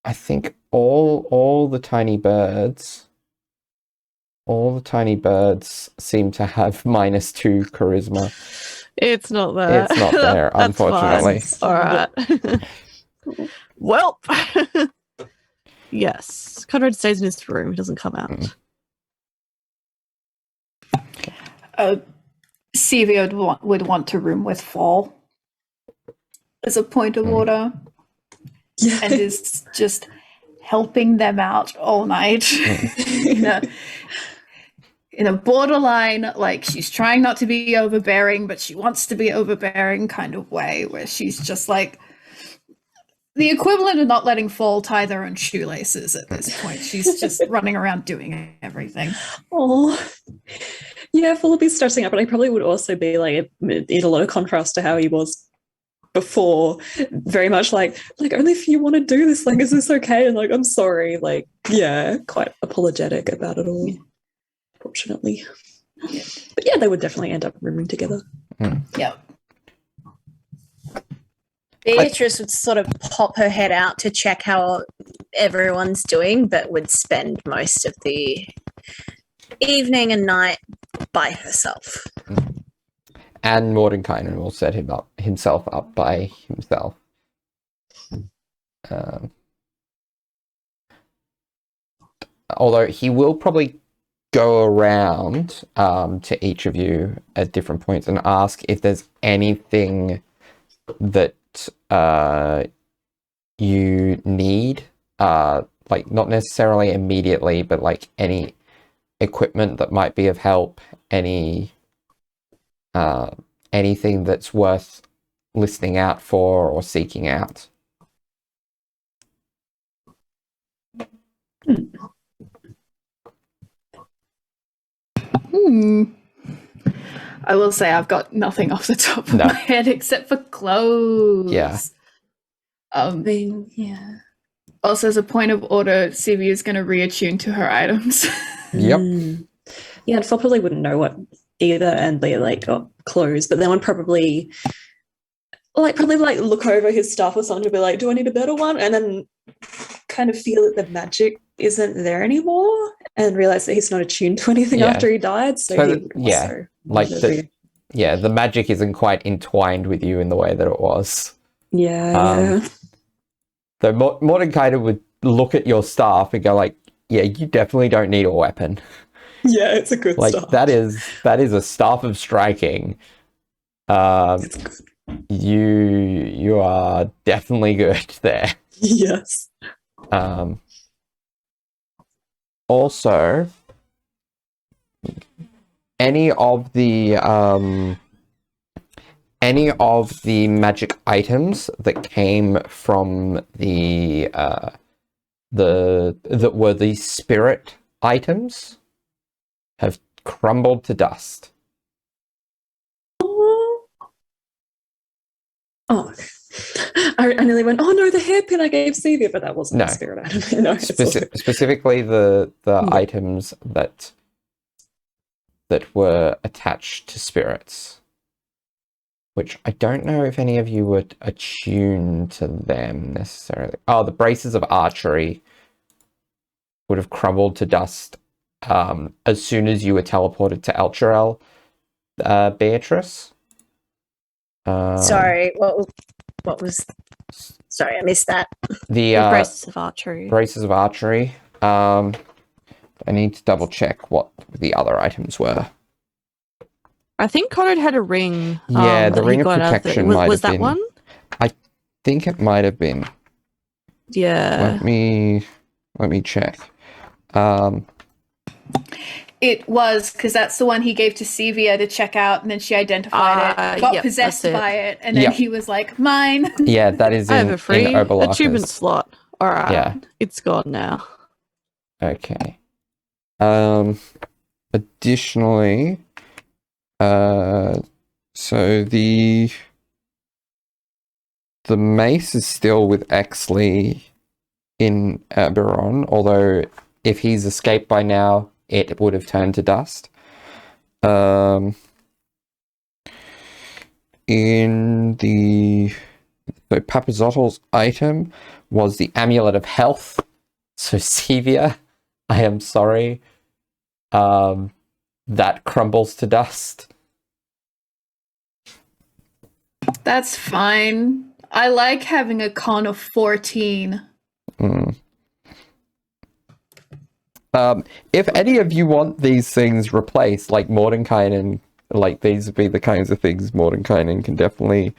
I think all the tiny birds seem to have -2 charisma. It's not there. It's not there, That's unfortunately. fine. All right. Well, yes. Conrad stays in his room. He doesn't come out. Sevia would want to room with Fall as a point of order, Yeah. and is just helping them out all night in a borderline, like she's trying not to be overbearing, but she wants to be overbearing kind of way, where she's just like the equivalent of not letting Fall tie their own shoelaces at this point. She's just running around doing everything. Oh, yeah, Full would be stressing out, but I probably would also be like in a lot of contrast to how he was before. Very much like only if you want to do this, like, is this okay? And like, I'm sorry, like, yeah, quite apologetic about it all. Fortunately, but yeah, they would definitely end up rooming together. Yeah. Beatrice would sort of pop her head out to check how everyone's doing, but would spend most of the evening and night by herself. And Mordenkainen will set himself up by himself. Although he will probably go around to each of you at different points and ask if there's anything that you need, like not necessarily immediately, but like any equipment that might be of help, anything that's worth listening out for or seeking out. I will say I've got nothing off the top of my head except for clothes. Yeah. Yeah. Also, as a point of order, Sevia is going to reattune to her items. Yep. Yeah, and Phil probably wouldn't know what either, and they like got clothes, but then would probably look over his stuff or something to be like, do I need a better one? And then kind of feel that the magic isn't there anymore and realize that he's not attuned to anything after he died. So the magic isn't quite entwined with you in the way that it was. Yeah. So Mordenkainen would look at your staff and go like, yeah, you definitely don't need a weapon. Yeah, it's a good staff. That is a staff of striking. It's good. You are definitely good there. Yes. Also, any of the magic items that came from that were the spirit items have crumbled to dust. Oh, I nearly went, oh no, the hairpin I gave Sevia, but that wasn't a spirit item. No, specifically the items that were attached to spirits, which I don't know if any of you were attuned to them necessarily. Oh, the braces of archery would have crumbled to dust as soon as you were teleported to 𝗖𝗔𝗦𝗧, Beatrice. Sorry, what was? Sorry, I missed that. The braces of archery. Braces of archery. I need to double check what the other items were. I think Conrad had a ring. Yeah, the ring of protection might have been. Was that one? I think it might have been. Yeah. Let me check. It was, because that's the one he gave to Sevia to check out, and then she identified it, got possessed by it, and then he was like, mine. Yeah, that is I have a free Oberlacher's attunement slot. All right. Yeah. It's gone now. Okay. Additionally, so the The mace is still with Exley in Eberron, although if he's escaped by now, it would have turned to dust. So Papazottle's item was the Amulet of Health. So Sevia, I am sorry. That crumbles to dust. That's fine. I like having a con of 14. If any of you want these things replaced, like Mordenkainen, like these would be the kinds of things Mordenkainen can definitely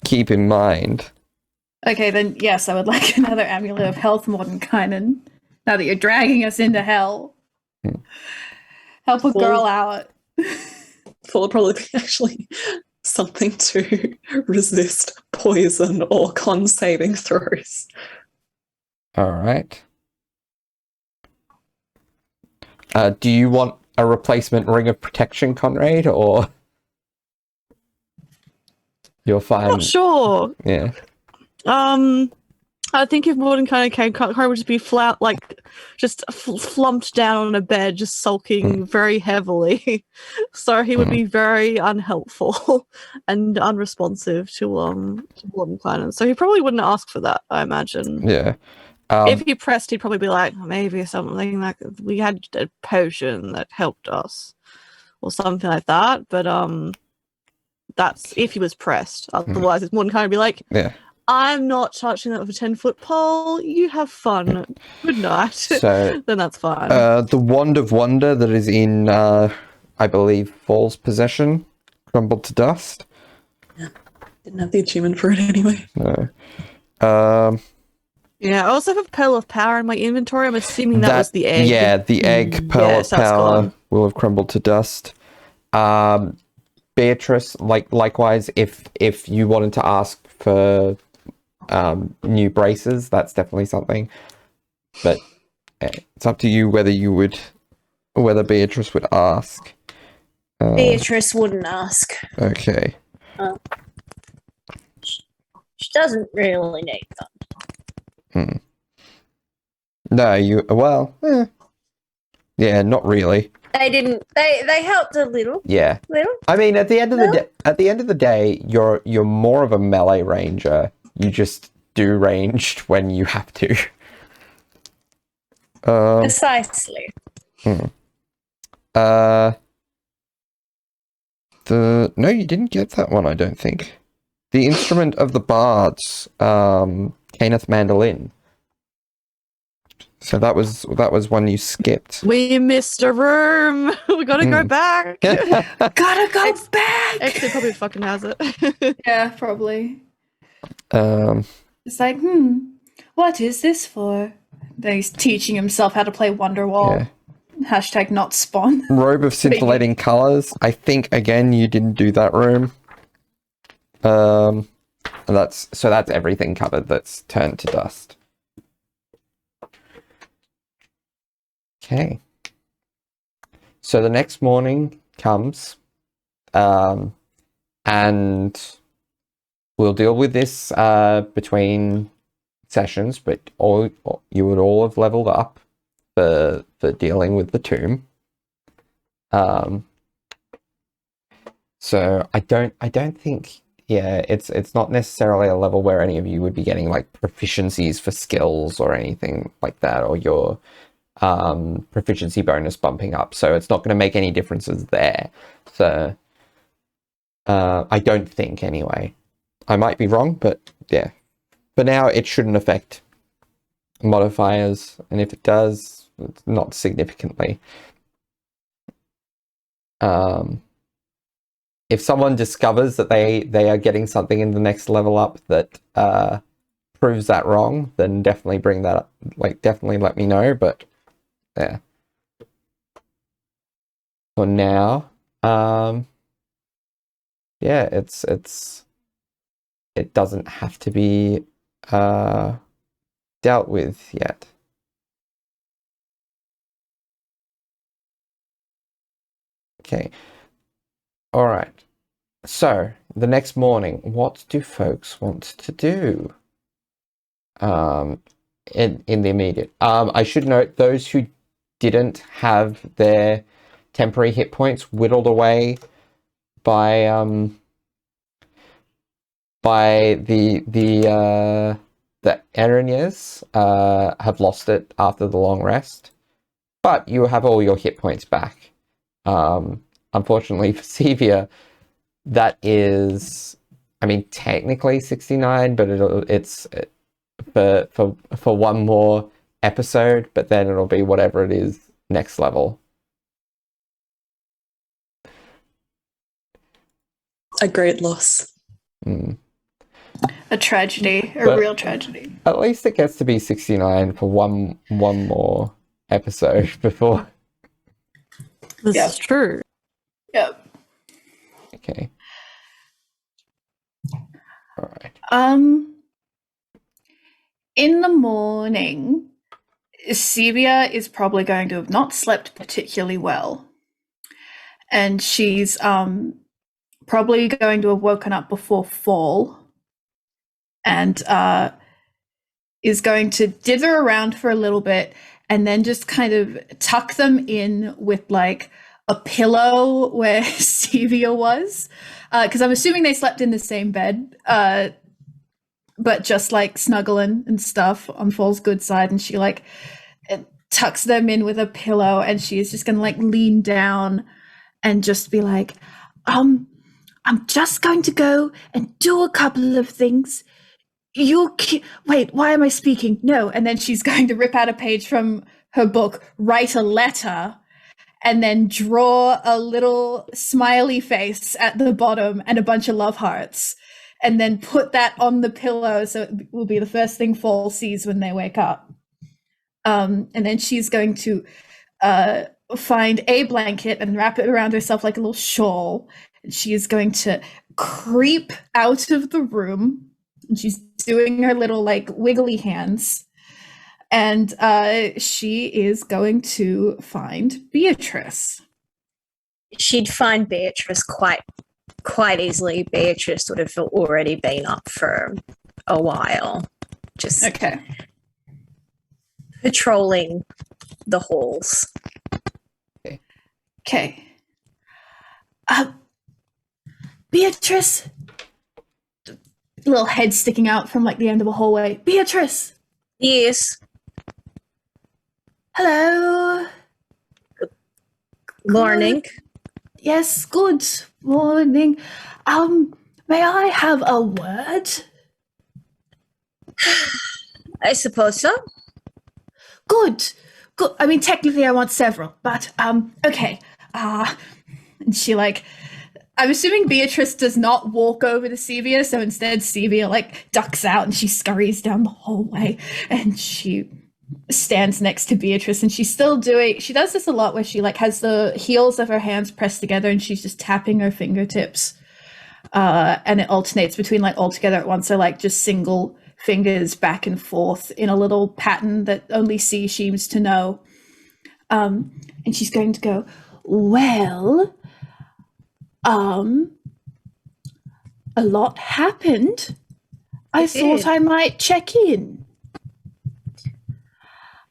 keep in mind. Okay, then yes, I would like another Amulet of Health, Mordenkainen. Now that you're dragging us into hell. Help a girl out. Full would probably be actually something to resist poison or con saving throws. All right. Do you want a replacement Ring of Protection, Conrad, or you're fine? Not sure. Yeah. I think if Mordenkainen came, Conrad would just be flumped down on a bed, just sulking very heavily. So he would be very unhelpful and unresponsive to Mordenkainen. So he probably wouldn't ask for that, I imagine. Yeah. If he pressed, he'd probably be like, maybe something like we had a potion that helped us, or something like that. But that's if he was pressed. Otherwise, it's Mordenkainen would be like, yeah. I'm not touching that with a 10-foot pole. You have fun. Good night. So then that's fine. the Wand of Wonder that is in, I believe, Fall's possession crumbled to dust. Yeah. Didn't have the achievement for it anyway. No. Yeah, I also have a Pearl of Power in my inventory. I'm assuming that was the egg. Yeah, the egg Pearl of Power will have crumbled to dust. Beatrice, likewise, if you wanted to ask for new braces, that's definitely something. But it's up to you whether Beatrice would ask. Beatrice wouldn't ask. Okay. She doesn't really need that. No, yeah, not really. They didn't. They helped a little. Yeah. Little. I mean, at the end of the day, you're more of a melee ranger. You just do ranged when you have to. Precisely. No, you didn't get that one, I don't think. The Instrument of the Bards, Kenneth Mandolin. So that was one you skipped. We missed a room. We gotta go back. Gotta go back! Actually, probably fucking has it. Yeah, probably. Um, It's like, what is this for? Then he's teaching himself how to play Wonderwall. Yeah. Hashtag not spawn. Robe of Scintillating Colors. I think, again, you didn't do that room. And that's everything covered that's turned to dust. Okay. So the next morning comes, and we'll deal with this between sessions, but you would all have leveled up for dealing with the tomb. So I don't think, yeah, it's not necessarily a level where any of you would be getting like proficiencies for skills or anything like that, or your proficiency bonus bumping up. So it's not going to make any differences there. So I don't think, anyway. I might be wrong, but yeah. For now, it shouldn't affect modifiers, and if it does, it's not significantly. If someone discovers that they are getting something in the next level up that proves that wrong, then definitely bring that up. Like, definitely let me know. But yeah, for now, yeah, it doesn't have to be dealt with yet. Okay. All right. So, the next morning, what do folks want to do? In the immediate. I should note those who didn't have their temporary hit points whittled away by the Eriniers have lost it after the long rest, but you have all your hit points back. Unfortunately for Sevia, that is, I mean, technically 69, but it's for one more episode, but then it'll be whatever it is next level. A great loss. A tragedy, a But- real tragedy. At least it gets to be 69 for one more episode before. This Yeah. is true. Yep. Okay. All right. In the morning, Sevia is probably going to have not slept particularly well. And she's probably going to have woken up before fall and is going to dither around for a little bit and then just kind of tuck them in with like a pillow where Sevia was. Because I'm assuming they slept in the same bed, but just like snuggling and stuff on Fall's good side. And she like tucks them in with a pillow and she is just going to like lean down and just be like, I'm just going to go and do a couple of things. Wait, why am I speaking? No. And then she's going to rip out a page from her book, write a letter, and then draw a little smiley face at the bottom and a bunch of love hearts, and then put that on the pillow so it will be the first thing Fall sees when they wake up. And then she's going to find a blanket and wrap it around herself like a little shawl. And she is going to creep out of the room. And she's doing her little like wiggly hands. And she is going to find Beatrice. She'd find Beatrice quite easily. Beatrice would have already been up for a while, just Okay. patrolling the halls. Okay. Beatrice. Little head sticking out from like the end of a hallway. Beatrice. Yes. Hello. Morning. Yes, good morning. May I have a word? I suppose so. Good. Good. I mean, technically I want several, but, okay. And she, like, I'm assuming Beatrice does not walk over to Sevia, so instead Sevia, like, ducks out and she scurries down the hallway and she stands next to Beatrice, and she's still doing, she does this a lot where she, like, has the heels of her hands pressed together and she's just tapping her fingertips. And it alternates between, like, all together at once, so, like, just single fingers back and forth in a little pattern that only C seems to know. And she's going to go, well, a lot happened. I thought I might check in.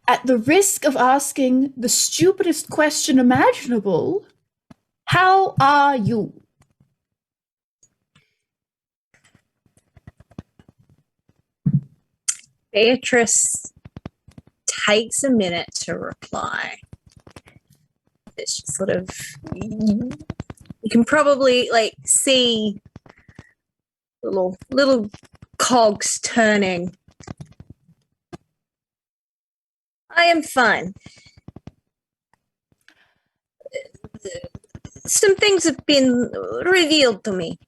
At the risk of asking the stupidest question imaginable, how are you? Beatrice takes a minute to reply. It's just sort of, you can probably like see little cogs turning. I am fine. Some things have been revealed to me.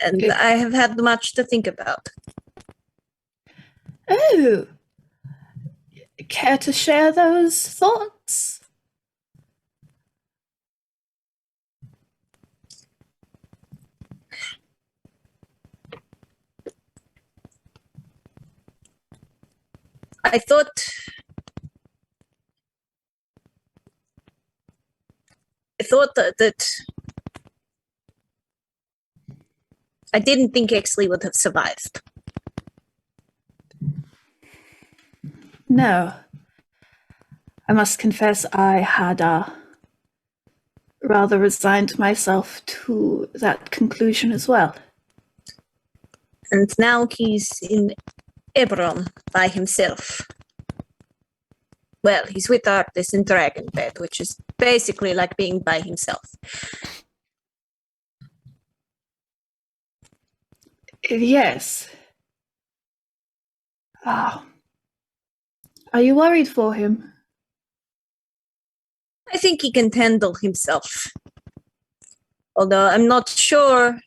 And I have had much to think about. Oh, care to share those thoughts? I thought thought that I didn't think 𝗖𝗔𝗦𝗧 would have survived. No. I must confess I had rather resigned myself to that conclusion as well. And now he's in Eberron by himself. Well, he's with Artis in Dragonbed, which is basically like being by himself. Yes. Are you worried for him? I think he can handle himself. Although I'm not sure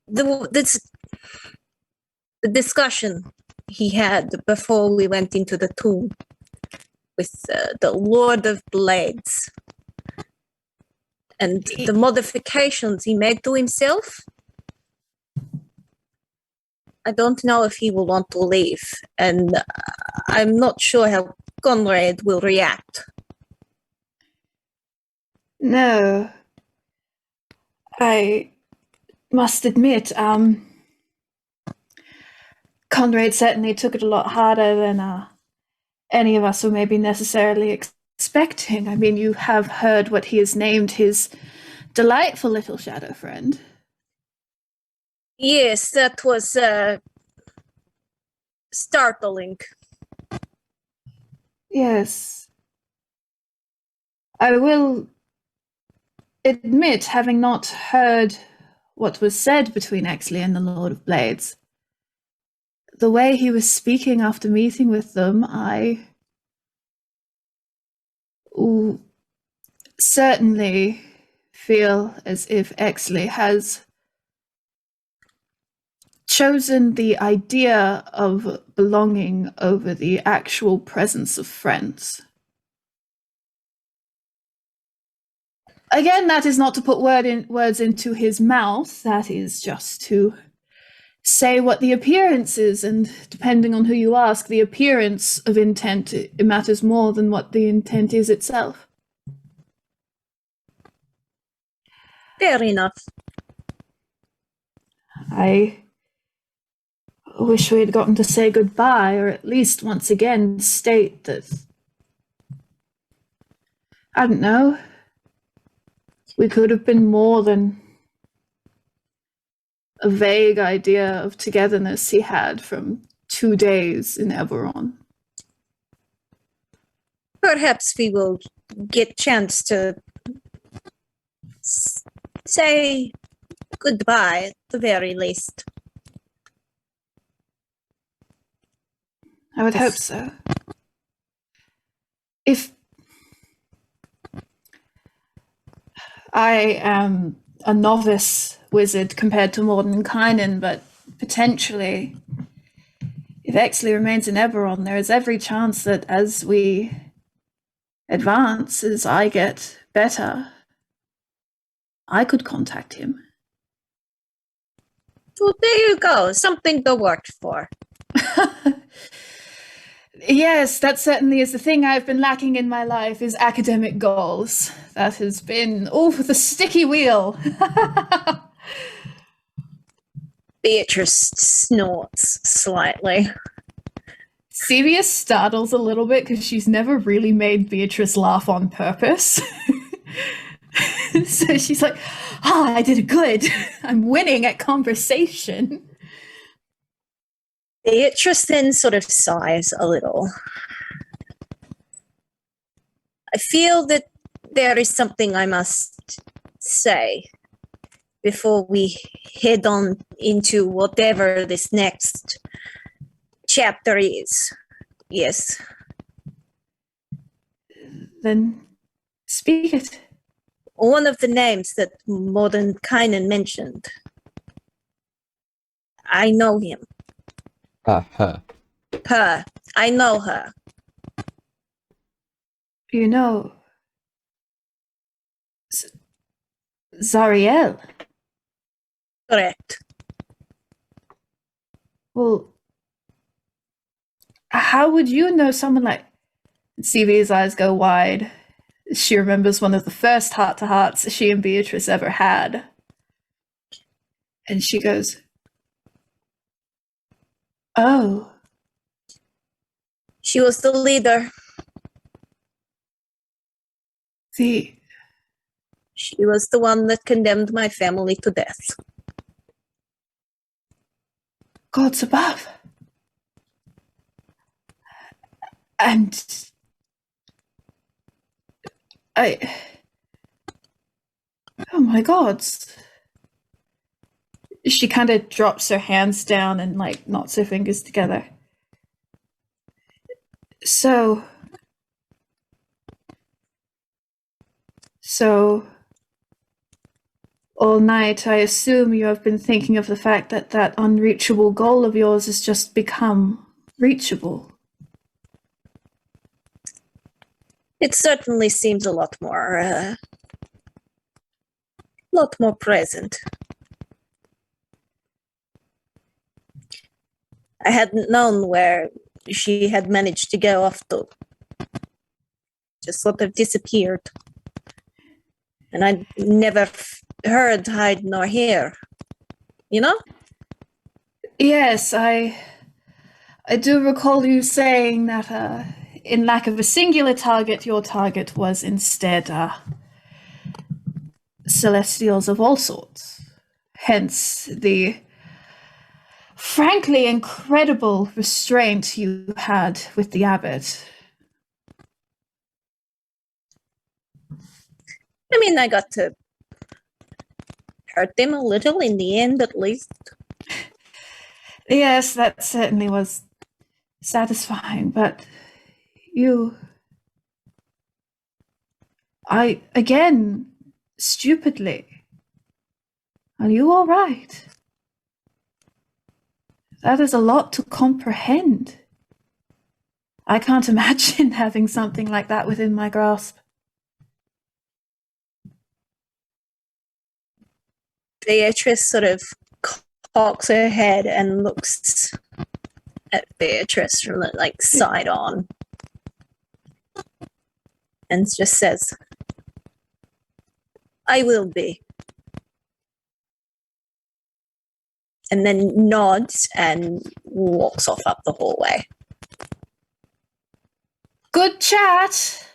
the discussion he had before we went into the tomb with the Lord of Blades and the modifications he made to himself. I don't know if he will want to leave, and I'm not sure how Conrad will react. No. I must admit, Conrad certainly took it a lot harder than any of us were maybe necessarily expecting. I mean, you have heard what he has named his delightful little shadow friend. Yes, that was startling. Yes. I will admit, having not heard what was said between 𝗖𝗔𝗦𝗧 and the Lord of Blades, the way he was speaking after meeting with them, I certainly feel as if 𝗖𝗔𝗧 has chosen the idea of belonging over the actual presence of friends. Again, that is not to put words into his mouth, that is just to say what the appearance is, and depending on who you ask, the appearance of intent, it matters more than what the intent is itself. Fair enough. I wish we had gotten to say goodbye, or at least once again state that, I don't know, we could have been more than a vague idea of togetherness he had from 2 days in Eberron. Perhaps we will get chance to say goodbye at the very least. I would hope so. If I am a novice wizard compared to Mordenkainen, but potentially, if 𝗖𝗔𝗦𝗧 remains in Eberron, there is every chance that as we advance, as I get better, I could contact him. Well, there you go. Something to work for. Yes, that certainly is the thing I've been lacking in my life, is academic goals. That has been, the sticky wheel. Beatrice snorts slightly. Sirius startles a little bit because she's never really made Beatrice laugh on purpose. So she's like, I did it good. I'm winning at conversation. Beatrice then sort of sighs a little. I feel that there is something I must say before we head on into whatever this next chapter is. Yes. Then speak it. One of the names that Mordenkainen mentioned. I know him. Her. Her. I know her. You know, Zariel. Correct. Well, how would you know someone like... Sevia's eyes go wide. She remembers one of the first heart-to-hearts she and Beatrice ever had. And she goes, "Oh." She was the leader. She was the one that condemned my family to death. Gods above. And oh my gods. She kind of drops her hands down and like knots her fingers together. So all night I assume you have been thinking of the fact that that unreachable goal of yours has just become reachable. It certainly seems a lot more present. I hadn't known where she had managed to go off to. Just sort of disappeared. And I never heard hide nor hear. You know? Yes, I do recall you saying that in lack of a singular target, your target was instead celestials of all sorts. Hence the frankly incredible restraint you had with the abbot. I mean, I got to hurt them a little in the end, at least. Yes, that certainly was satisfying, but again, stupidly. Are you all right? That is a lot to comprehend. I can't imagine having something like that within my grasp. Beatrice sort of cocks her head and looks at Beatrice from the side on and just says, "I will be." And then nods and walks off up the hallway. Good chat.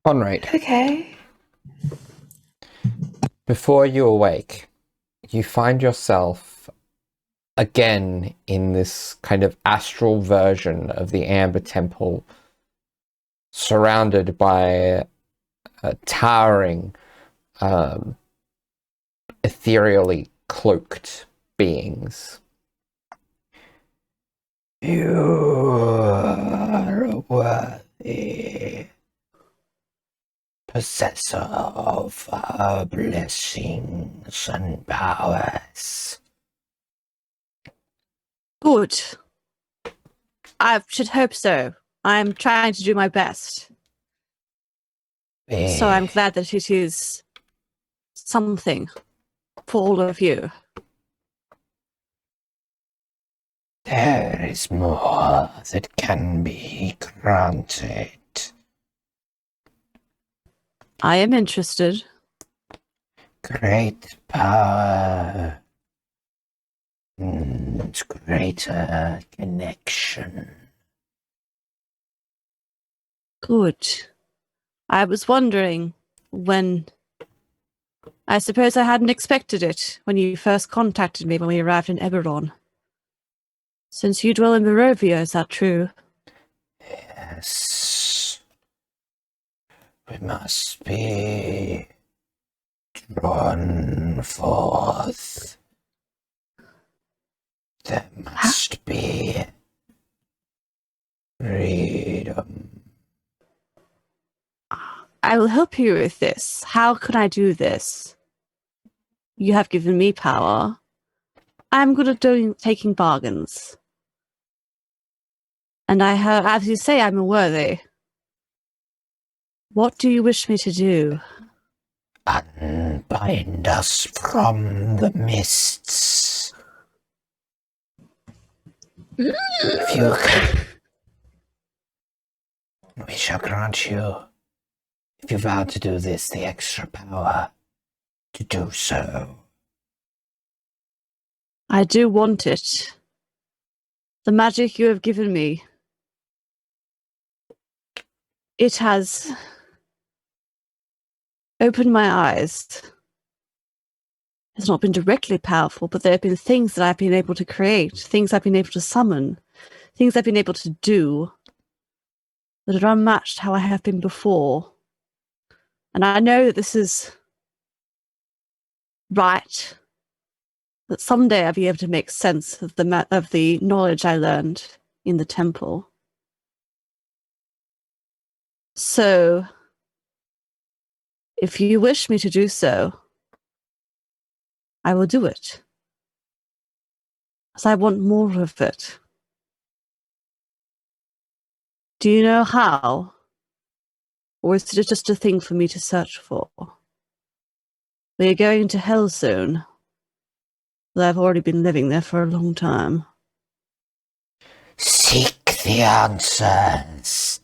Conrad, Okay. before you awake, you find yourself again in this kind of astral version of the Amber Temple, surrounded by towering, ethereally cloaked beings. You are worthy possessor of our blessings and powers. Good. I should hope so. I'm trying to do my best. So I'm glad that it is something for all of you. There is more that can be granted. I am interested. Great power and greater connection. Good. I was wondering when... I suppose I hadn't expected it when you first contacted me when we arrived in Eberron. Since you dwell in Barovia, is that true? Yes. We must be drawn forth. There must be freedom. I will help you with this. How can I do this? You have given me power. I'm good at taking bargains. And I have, as you say, I'm worthy. What do you wish me to do? Unbind us from the mists. If you can. We shall grant you, if you vow to do this, the extra power to do so. I do want it. The magic you have given me, it has opened my eyes. It's not been directly powerful, but there have been things that I've been able to create, things I've been able to summon, things I've been able to do that are unmatched how I have been before. And I know that this is right, that someday I'll be able to make sense of the knowledge I learned in the temple. So, if you wish me to do so, I will do it. As I want more of it. Do you know how? Or is it just a thing for me to search for? We are going to Hell soon. But I've already been living there for a long time. Seek the answers.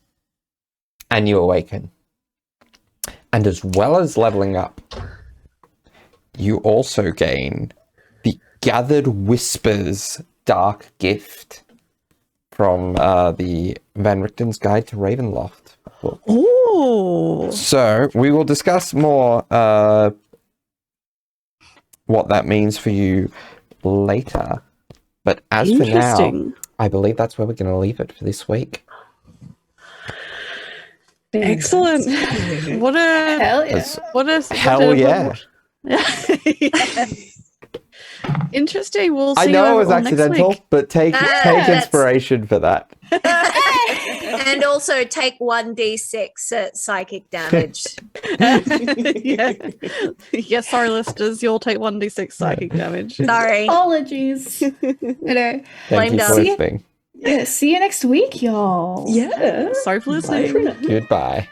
And you awaken. And as well as leveling up, you also gain the Gathered Whispers Dark Gift from the Van Richten's Guide to Ravenloft book. Ooh! So we will discuss more what that means for you later. But as for now, I believe that's where we're going to leave it for this week. Excellent. What a Hell yeah. Hell yeah. Interesting. We'll see. I know it was next accidental, week. but take inspiration for that. And also take 1d6 at psychic damage. Yeah, sorry, listeners. You'll take 1d6 psychic damage. Sorry. Apologies. Thank Blame you for us. listening. Yeah, see you next week, y'all. Yeah. Sorry for listening. Goodbye.